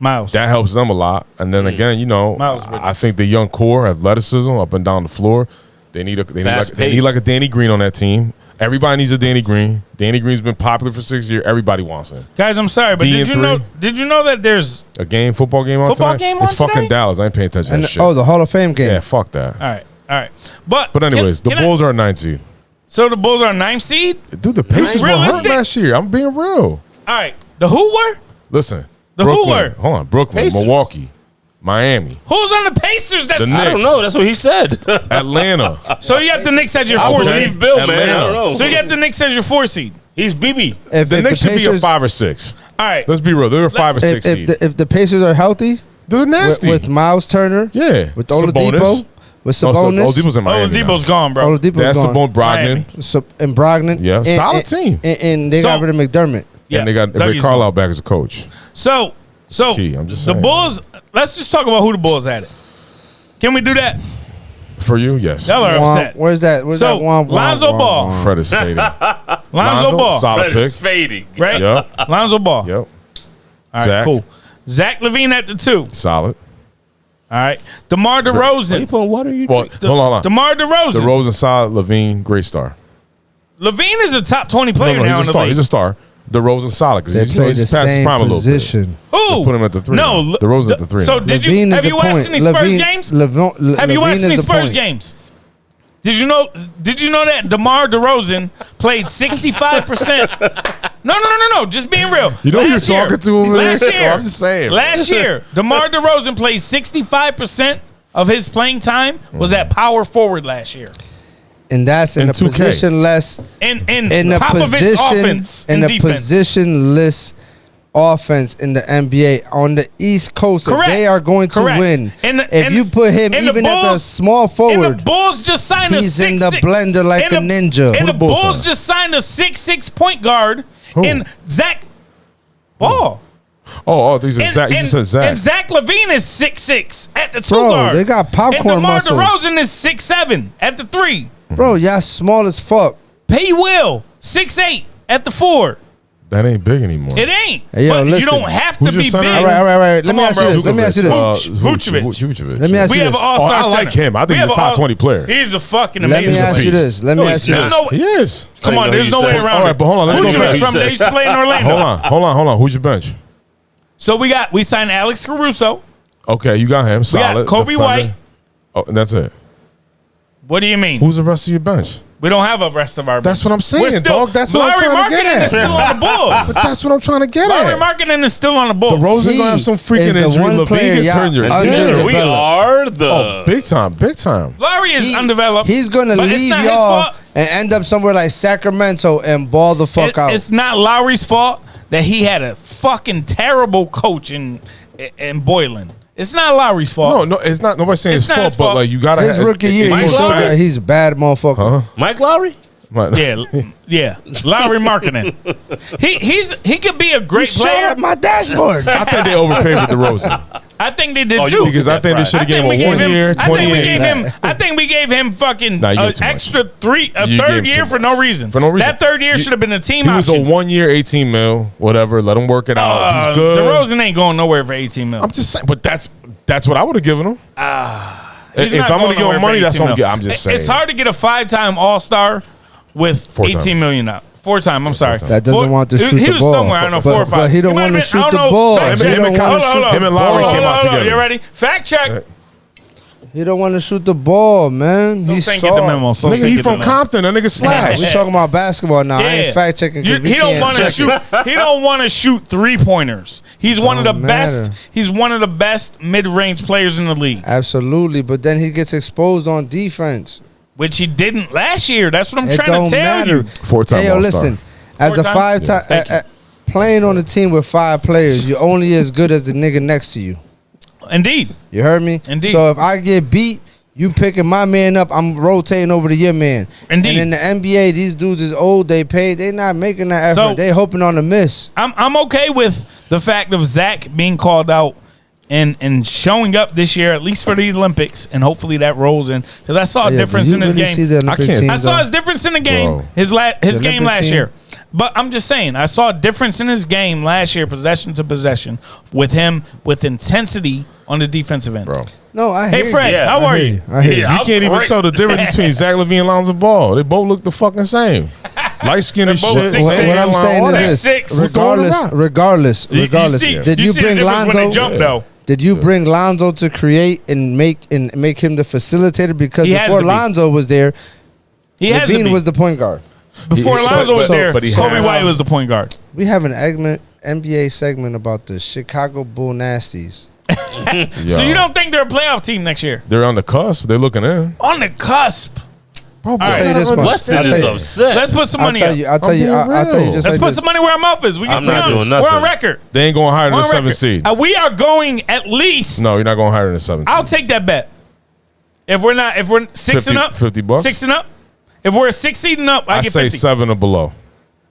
Miles. That helps them a lot. And then again, Miles I think the young core, athleticism up and down the floor, they need Fast like a Danny Green on that team. Everybody needs a Danny Green. Danny Green's been popular for 6 years. Everybody wants him. Guys, I'm sorry, but did you know that there's A football game on tonight? game It's on fucking tonight? Dallas. I ain't paying attention to that shit. Oh, the Hall of Fame game. Yeah, fuck that. All right. But anyways, the Bulls are a 9 seed. So the Bulls are 9th seed? Dude, the Pacers were hurt Realistic? last year. I'm being real. All right. The who were? Listen. The Brooklyn. who were? Hold on. Brooklyn, Pacers. Milwaukee, Miami, Who's on the Pacers? That's The I don't Knicks. know. That's what he said. Atlanta. So you got the Knicks as your I 4 believe seed. Bill, man. I Atlanta. don't know. So you got the Knicks as your 4 seed. He's BB. If The Knicks should be a Pacers- 5 or 6. All right. Let's be real. They're a 5 or 6 seed. if the Pacers are healthy They're nasty. with Miles Turner, yeah. with Oladipo, with Sabonis, Oladipo's in Miami. Oladipo's gone, bro. Oladipo's That's gone. Sabonis, Miami. Brogdon. And Brogdon. Yeah, and, solid team. And they got So- rid of McDermott. Yeah, And they got Rick Dougie's Carlisle gone. back as a coach. So key. I'm just the saying. Bulls. Let's just talk about who the Bulls had it. Can we do that? For you, yes. Y'all are upset. Where's that? Where's So, that one? Lonzo Ball. Fred is fading. Lonzo Ball, solid Fred is pick. fading. right? Yep. Lonzo Ball. Yep. All right, Zach. cool. Zach LaVine at the 2. Solid. All right. DeMar Are you DeRozan. putting water? Well, hold on. DeMar DeRozan. DeRozan, solid. Levine, great star. LaVine is a top 20 player now in he's a the star. league. He's a star. DeRozan, solid because They he's play the past his same prime a little bit. position. Who? Put him at the 3. No, now. DeRozan at the 3. So now. did Levine you is have the you watched point. any Spurs games? Have you watched any Spurs games? Did you know that DeMar DeRozan played 65%? No. Just being real. You know who you're Last year- talking to over there? Last year. I'm just saying. Last year, DeMar DeRozan played 65% of his playing time was at power forward last year. And that's in In a 2K. positionless In a Popovich's position offense in and a defense. positionless offense in the NBA on the East Coast. Correct. If they are going to Correct. win, And you put him and the even at the Bulls- small And forward, the Bulls just signed he's a in 6'6" the blender like and a ninja. And Who the the Bulls Bulls signed? just signed a 6'6" point guard Who? in Zach Ball. Oh, these are Zach. You just said Zach. And Zach LaVine is 6'6" at the 2 Bro, guard. they got popcorn And DeMar muscles. DeRozan is 6'7" at the 3. Bro, y'all small as fuck. Pay Will 6'8" at the 4. That ain't big anymore. It ain't. Hey, yo, but listen. you don't have to Who's your be center? big. All right. Let Come me on, ask you bro. this. Let me ask you this. Vucevic. Let me ask We you have this. an all-star I like center. him. I think We he's have a top all- 20 player. He's a fucking Let amazing me ask player. you this. Let me ask you There's this. no, He is. come on, I there's know no you way said- around All right, it. but hold on, let's go Vucevic back. from they used to play in Orlando. Hold on. Who's your bench? So we signed Alex Caruso. Okay, you got him. We Solid. got Kobe defender. White. Oh, and that's it. What do you mean? Who's the rest of your bench? We don't have a rest of our bench. That's what I'm saying, We're still, dog. That's what I'm Larry trying to get Markkinen at. is still on the Bulls. But that's what I'm trying to get Larry at. Markkinen is still on the Bulls. DeRozan He gonna have some is freaking the injury. one Levine player gets y'all hurt. under- We are the. Oh, big time. Larry is He- undeveloped. He's gonna but it's leave not his y'all fault. and end up somewhere like Sacramento and ball the fuck out. It's not Lowry's fault that he had a fucking terrible coach in Boylan. It's not Lowry's fault. No, it's not. Nobody's saying It's it's not fault, his but fault. like you gotta. His rookie year, Mike he showed Lowry? that he's a bad motherfucker. Mike Lowry? Yeah. Lowry Markkinen. He could be a great Shut player. up my dashboard. I think they overpaid for DeRozan I think they did Oh, you too. because I think they should have gave him a 1 year, I think we 28. gave him. I think we gave him fucking Nah, you an gave too much. extra You third gave too year for much. no reason. For no reason. That third year You- should have been a team He was a option. 1 year, 18 mil, whatever. Let him work it out. He's good. DeRozan ain't going nowhere for 18 mil. I'm just saying, but that's what I would have given him. He's If not I'm going gonna give nowhere him for money, that's 18 what I'm mil. I'm just saying. It's hard to get a 5-time All-Star with 4-time. 18 million out. 4-time. I'm sorry. That doesn't want to shoot he the was ball. somewhere. I don't know, But- 4 or 5. but he don't might wanna have been- shoot I don't the know. ball. Fact He check. don't wanna Hold on, shoot- hold on. Him and Lowry Hold on, came out hold on. together. You ready? Fact check. He don't want to shoot the ball, man. He's Don't get the memo. soft. So Nigga, he from Compton. That nigga We slash. talking about basketball now. I ain't fact checking. He don't want to shoot. He don't want to shoot 3-pointers. He's one of the Don't best. matter. He's one of the best mid-range players in the league, Absolutely, but then he gets exposed on defense. which he didn't last year. That's what I'm It trying don't to tell matter. you. 4-time Hey, yo, All-Star. listen. As a 4-time? 5-time, Thank you. playing on a team with 5 players, you're only as good as the nigga next to you. Indeed. You heard me? Indeed. So if I get beat, you picking my man up, I'm rotating over to your man. Indeed. And in the NBA, these dudes is old, they paid, they not making that effort. So- They hoping on a miss. I'm okay with the fact of Zach being called out and showing up this year, at least for the Olympics, and hopefully that rolls in because I saw a Yeah, difference do in you his really game. see the Olympic can't- teams, I saw though? his difference in the game, Bro. his The game Olympic last team? year. But I'm just saying, I saw a difference in his game last year, possession to possession, with him with intensity on the defensive end. Bro. No, I Hey hear Fred, Yeah, how you. are you? I hear you. You can't even tell the difference between Zach LaVine and Lonzo Ball. They both look the fucking same. Light skin and both shit. 6'6". What I'm saying is Six, this: six. regardless. See, Did you see bring the difference when they Lonzo? jump, though? Did you bring Lonzo to create and make him the facilitator? Because He has before to be. Lonzo was there, He has to Levine be. was the point guard. Before So- Lonzo was but- there, but he Kobe has- White was the point guard. We have an NBA segment about the Chicago Bull Nasties. So you don't think they're a playoff team next year? They're on the cusp. They're looking in. On the cusp. Bro, I'll tell you this much. Weston I'll is tell you- upset. Let's put some money up. I'll tell you being real. just Let's like put this. some money where our mouth is. We can I'm be not honest. doing nothing. We're on record. They ain't going higher than We're the on 7th record. seed. We are going at least. No, you're not going higher than the 7th I'll seed. take that bet. If we're 6 and up, $50. 6 and up. If we're 6 seed and up, I I get say 50. 7 or below.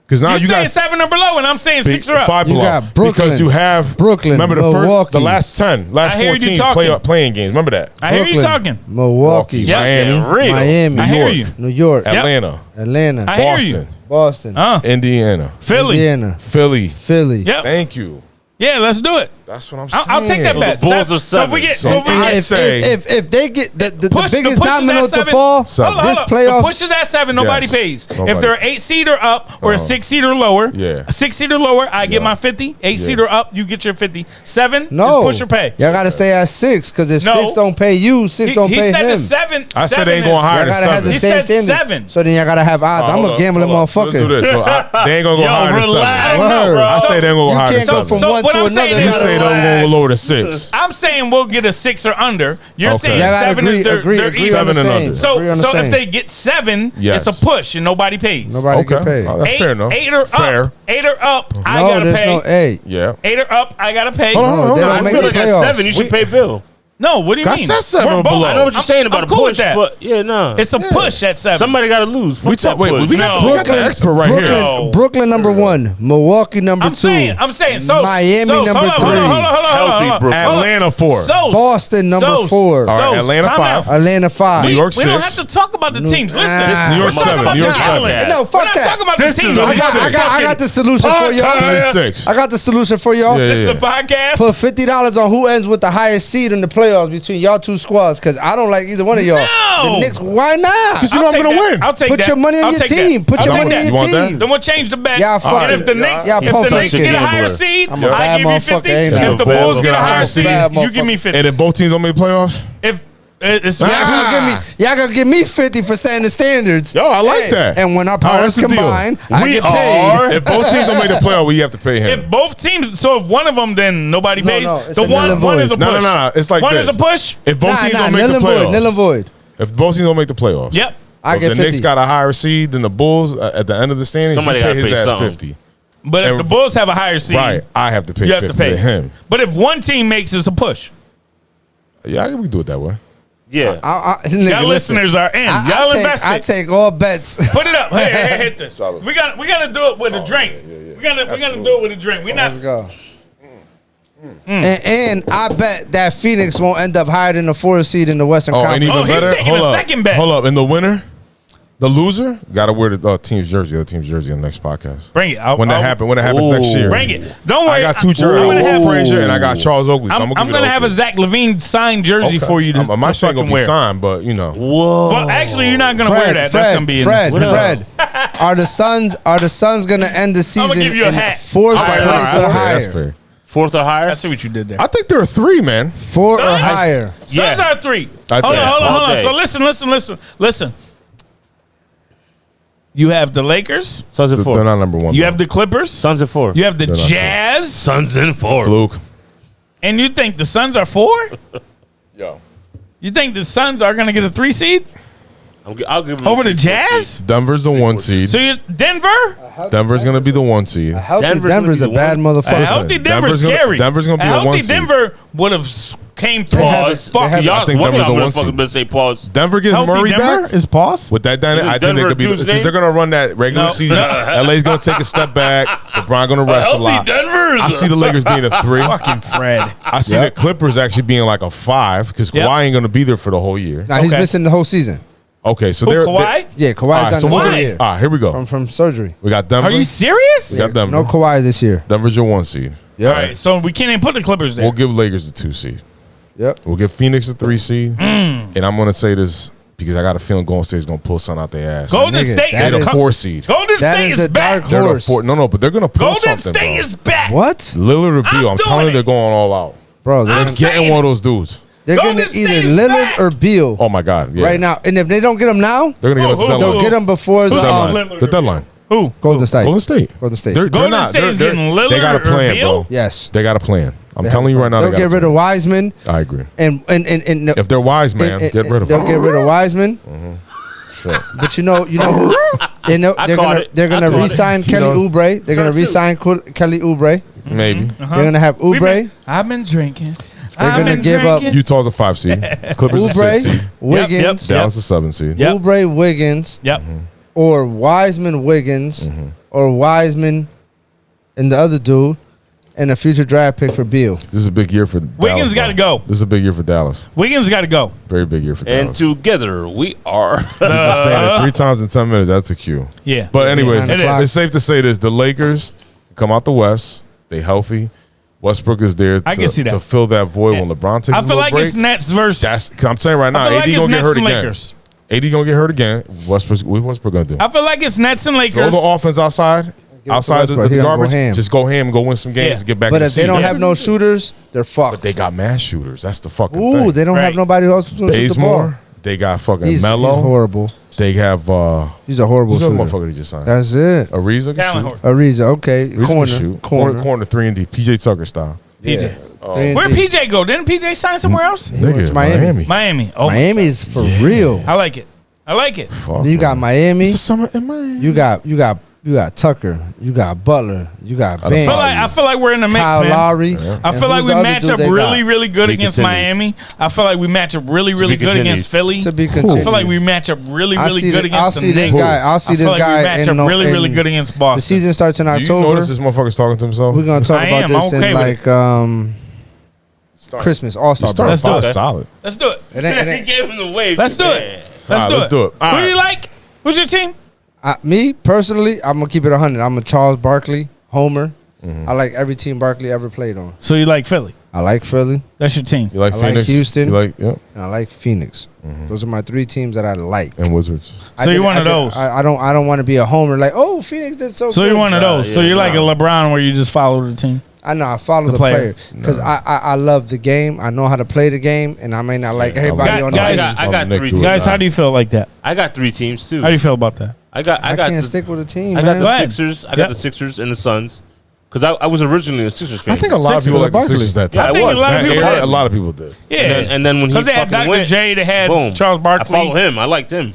Because now You're you saying got 7 or below, and I'm saying 6 or up. 5 You below. got Brooklyn, because you have Brooklyn, Remember Milwaukee. the last 10, last I hear you 14 talking. playing games. Remember that? I hear you Brooklyn, talking. Milwaukee, Yeah. Miami, Real. Miami, I hear you. New York, Yep. Atlanta, Atlanta, I hear you. Boston, Boston, Indiana, Philly. Indiana, Philly. Philly. Yep. Thank you. Yeah, let's do it. That's what I'm saying. I'll take that So bet. the Bulls are So if we get, So so if we I get, say- If they get the push, biggest the push is domino at to 7. fall, Seven. Hold on, this hold on. playoff. The push is at 7. Nobody Yes. pays. Nobody. If they're 8 seed or up or a 6 seed or lower, Yeah. a 6 seed or lower, I get Yeah. my 50. 8 seed Yeah. or up, you get your 50. 7 No, is push or pay. Y'all gotta stay at 6 because if No. 6 don't pay you, 6 don't He pay said him. the 7. I said 7 they ain't going is- higher Y'all than gotta have the 7. He same said standard. 7. So then y'all gotta have odds. I'm a gambling So let's do motherfucker. this. So they ain't gonna go Yo, higher than 7. relax. I don't know, Word. bro. I say they ain't gonna go You higher than can't go 7. from So one what to I'm another. saying You is- say don't go lower than 6. I'm saying we'll get a 6 or under. You're Okay. saying Y'all gotta 7 agree- is their agree even. on the 7 and same. under. So Agree on the so if same. they get 7, Yes. it's a push and nobody pays. Nobody Okay. get paid. Oh, that's fair enough. 8 or Fair. up. 8 or up, I No, gotta there's pay. no 8. Yeah. 8 or up, I gotta pay. Hold on, hold they on. don't I make feel the like at playoffs. 7, you should pay Bill. No, what do you I mean? said 7 We're or both- below. I know what you're saying about I'm a cool with push, that. but yeah, nah. It's a push at 7. Somebody got to lose. Fuck We that talk. Wait, push. we got No. the expert right Brooklyn, here. No. Brooklyn number 1, Milwaukee number 2. I'm saying. So Miami so, number hold on, 3. Hold on. Healthy Brooklyn. Atlanta 4. So Boston number 4. All right, Atlanta time 5. out. Atlanta 5. New York We don't 6. have to talk about the teams. Listen, Nah. New York we're talking 7, about New York the 7. talent. No, We're fuck not that. talking about the This teams. is We're only talking I got about the solution for y'all. 26. I got the solution for y'all. Yeah, This is a podcast. Put $50 on who ends with the highest seed in the playoffs between y'all two squads because I don't like either one of y'all. No. The Knicks, why not? Because you know I'll I'm going take to that. win. I'll take Put that. your money on I'll your take team. that. Put I'll your take money that. on You your want that? team. Then we'll change the bet. Y'all fucking- And if the Knicks, y'all if pump the Knicks faking get a gambler. higher seed, I'm a I bad give you motherfucker, 50. ain't I? If the Bad Bulls get a motherfucker. higher seed, Bad you give me motherfucker. 50. And if both teams don't make playoffs? If it's Y'all gonna give me 50 for setting the standards. Yo, I like that. And when our All right, powers that's the deal. combine, I We get are. paid. If both teams don't make the playoff, we have to pay him. if both teams, so if one of them, then nobody No, pays. no, it's The a null and one is a void. push. No. It's like one this. is a push. If both teams don't make nil the and void, nil and playoffs, void. if both teams don't make the playoffs, Yep. I if get the 50. Knicks got a higher seed than the Bulls at the end of the standings, Somebody you gotta his pay ass something. 50. But if And- the Bulls have a higher seed, Right, I have to pay you have 50 to pay to him. But if one team makes it, it's a push. Yeah, we can do it that way. Yeah. Nigga, Y'all listen. listeners are in. Y'all invested. I take all bets. Put it up. Hey, hit this. Solid. We gotta do it with a drink. We gotta do it with a drink. We not. Let's go. And I bet that Phoenix won't end up higher than the 4th seed in the Western Oh, and Conference. even he's better. taking Hold a up. second bet. Hold up. In the winner, the loser got to wear the team's jersey. The team's jersey on the next podcast. Bring it. When that happens next year. Bring it. Don't worry. I got 2 jerseys. I'm I gonna got have, Frazier and I got Charles Oakley. So I'm gonna have a Zach Levine signed jersey for you to, my to shit ain't fucking gonna be wear. signed, but you know. Whoa. Well, actually, you're not gonna wear that. That's gonna be in Fred. Are the Suns gonna end the season give you a in hat. 4th All right, place all right, or that's higher? That's fair. 4th or higher? I see what you did there. I think there are 3, man. 4 or Suns? higher. Suns Yeah. are 3. I Hold think- on. Okay. So listen. You have the Lakers. Suns at 4. They're not number 1. You though. have the Clippers. Suns at 4. You have the They're not Jazz. Suns in 4. Fluke. And you think the Suns are 4? Yo. You think the Suns are gonna get a 3 seed I'll give them over a the Jazz? Denver's the 1 seed. So you Denver? Denver's gonna be the 1 seed. A healthy Denver's Denver's gonna a be bad A motherfucker. healthy Denver's Denver's scary. Denver's gonna be a a healthy 1 seed. Denver would have came through. Pause. Fuck they have- Y'all, I think one of Denver's y'all a 1 motherfuckers seed. better say pause. Denver gets Healthy Murray Denver back. is pause. With that dynamic, Is it I think they Denver could be dude's because name? they're gonna run that regular No. season. LA's gonna take a step back. LeBron gonna rest a lot. Denver's. I see the Lakers being a 3. Fucking Fred. I see the Clippers actually being like a 5 because Yep. Kawhi ain't gonna be there for the whole year. Now he's Okay. missing the whole season. Okay, so Who, they're Kawhi? Yeah, All Kawhi's right, done so the what? whole year All right, here we go. from surgery. We got Denver. Are you serious? We got Denver. No Kawhi this year. Denver's your 1 seed. Yep. All right, so we can't even put the Clippers there. We'll give Lakers the 2 seed. Yep. We'll give Phoenix the 3 seed. And I'm gonna say this because I got a feeling Golden State's gonna pull something out their ass. Golden Nigga, State that They're the is- 4 seed. Golden That State is is a back. dark They're the horse. 4. No, but they're gonna pull Golden something, State bro. is back. What? Lillard or Beal. I'm doing telling you, it. they're going all out. Bro, they're, I'm They're getting saying one of it. those dudes. they're Golden getting State either is Lillard back. or Beal Oh my God, yeah. right now. And if they don't get them now, They're gonna get Who, the who, they'll deadline. get them before the Lillard The deadline. Who? Golden State. Golden State. Golden State. Golden State is getting Lillard They got a plan, or Beal? bro. Yes. They got a plan. I'm telling you right now. They'll they got get a rid plan. of Wiseman I agree. and If they're wise, man, get rid of They'll them. get rid of Wiseman. Sure. But you know who? They know I they're caught gonna it. they're gonna I caught it. re-sign He Kelly knows. Oubre. They're gonna Turn two. re-sign Kelly Oubre. Maybe. They're gonna have Oubre, I've been drinking. They're I've gonna been give up- drinking. Utah's a 5 seed. Clippers a 6 seed. Oubre, Wiggins, Yep. Dallas a 7 seed. Yep. Oubre, Wiggins, Yep. or Wiseman, Wiggins, or Wiseman, and the other dude, and a future draft pick for Beal. This is a big year for Dallas. Wiggins got to bro. go. This is a big year for Dallas. Wiggins got to go. Very big year for And Dallas. together we are. I'm saying it 3 times in 10 minutes. That's a cue. Yeah. But anyways, It is. it's safe to say this: the Lakers come out the West. They healthy. Westbrook is there I can see that. to fill that void when LeBron takes I a feel little like break. it's Nets versus. That's I'm saying right now. I feel AD like it's gonna get Nets hurt and again. Lakers. AD gonna get hurt again. What's Westbrook gonna do? I feel like it's Nets and Throw Lakers. the offense outside to of Westbrook. the He gonna go garbage. ham. Just go ham and go win some games Yeah. and get back. But in the if they don't season. have no shooters, they're fucked. But they got mass shooters. That's the fucking Ooh, thing. they don't have Right. nobody else who's gonna shoot the ball. Bazemore. They got fucking He's Melo. horrible. They have He's a horrible who's the other shooter. motherfucker they just signed? That's it. Ariza can Talent shoot. horse. Ariza, okay. Ariza can shoot. Corner 3 and D. PJ Tucker style. PJ. Yeah. Where'd PJ go? Didn't PJ sign somewhere else? Nigga, It's Miami. Miami. Oh, Miami's for real. I like it. I like it. Fuck, Then you got man. Miami. It's a summer in Miami. You got Tucker. You got Butler. You got don't Bam. feel I feel like we're in the mix, Kyle man. Lowry. I feel like we match up really, really good To be against continued. Miami. I feel like we match up really, really good continued. against Philly. To be I continued. feel like we match up really, I'll really see good the- I'll against see the this Knicks. guy. I'll see I feel this like guy we match in up no- really, really in- good against The Boston. season starts in Do you October. notice this motherfucker's talking to himself? We're gonna talk I about am. this I'm okay in with like Christmas All You Star starting Let's do five it. solid. Let's do it. It ain't, He gave him the wave. Let's do Yeah. it. Let's All do right, let's do it. All Who do you right. like? Who's your team? Me personally, I'm gonna keep it 100. I'm a Charles Barkley homer. Mm-hmm. I like every team Barkley ever played on. So you like Philly? I like Philly That's your team. You like I like Phoenix? Houston. You like yep. and I like Phoenix. Mm-hmm. Those are my 3 teams that I like. And Wizards. I So you're did- one I of did- those. I don't want to be a homer. Like, oh, Phoenix did so. So good. you're one of those. So yeah, you're like a nah. LeBron where you just follow the team. I know I follow The the player. player because I love the game. I know how to play the game, and I may not like everybody Guys- on the guys- team. I got Nick 3 do it. teams. Guys, how do you feel like that? I got 3 teams too. How do you feel about that? I got I can't the, stick with a team. I man. got Go the ahead. Sixers. I got Yep. the Sixers and the Suns. Because I was originally a Sixers fan. I think a lot of Sixers people like like the Barkley. Sixers that Yeah, time. I think was. a lot of That people era, did. a lot of people did. Yeah. And then when he because they had fucking Dr. went, J, they had boom. Charles I Barkley, follow him. I liked him.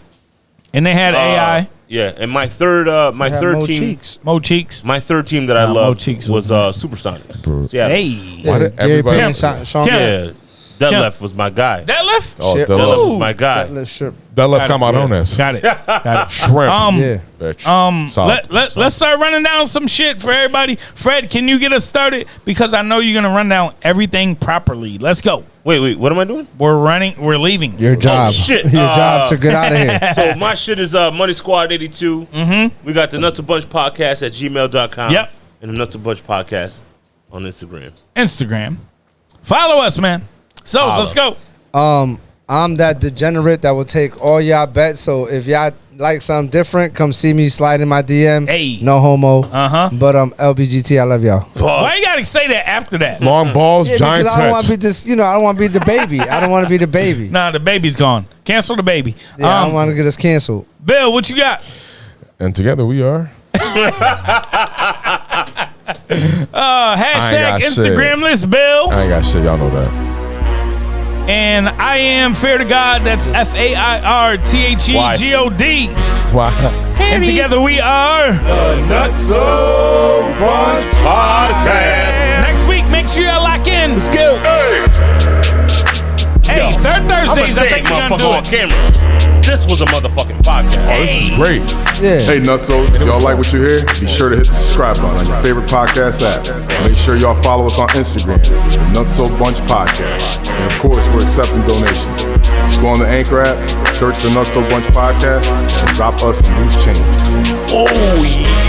and they had AI, Yeah, and my third They have third Mo team, Cheeks. Mo Cheeks. my third team that I Nah, Mo loved Cheeks was was Supersonics. Yeah, Hey, Yeah, Why did Gary everybody- Payne, Sean Kemp. yeah. Detlef was my guy. Deadlift. Oh, Shit. that Detlef left, was my guy. that left Camarones. Got it. Got it. Shrimp. Yeah. Bitch. Solid. Let's start running down some shit for everybody. Fred, can you get us started? Because I know you're gonna run down everything properly. Let's go. Wait, what am I doing? We're leaving. Your job. shit. Your job to get out of here. So my shit is Money Squad 82. Mm-hmm. We got the Nutso Bunch podcast at gmail.com. Yep. And the Nutso Bunch podcast on Instagram. Instagram. Follow us, man. So let's go. I'm that degenerate that will take all y'all bets. So if y'all like something different, come see me, slide in my DM. Hey. No homo. Uh-huh. But LBGT, I love y'all. Why you gotta say that after that? Long balls, Yeah, giant because I don't want to touch. be this. I don't want to be the baby. I don't want to be the baby. Nah, the baby's gone. Cancel the baby. Yeah, I don't want to get us canceled. Bill, what you got? And together we are. Hashtag got shit. Instagram list, Bill. I ain't got shit. Y'all know that. And I am Fair to God. That's FAIRTHEGOD. Why? And together we are. Nutso Bunch podcast. Next week, make sure you lock in. Let's go. Hey, third I'm gonna Thursdays, I say it, think we're gonna motherfucker, on do it. camera. This was a motherfucking podcast. Oh, this is great. Yeah. Hey, Nutso, if y'all like what you hear, be sure to hit the subscribe button on your favorite podcast app. Make sure y'all follow us on Instagram, the Nutso Bunch Podcast. And of course, we're accepting donations. Just go on the Anchor app, search the Nutso Bunch Podcast, and drop us some loose change. Oh, yeah.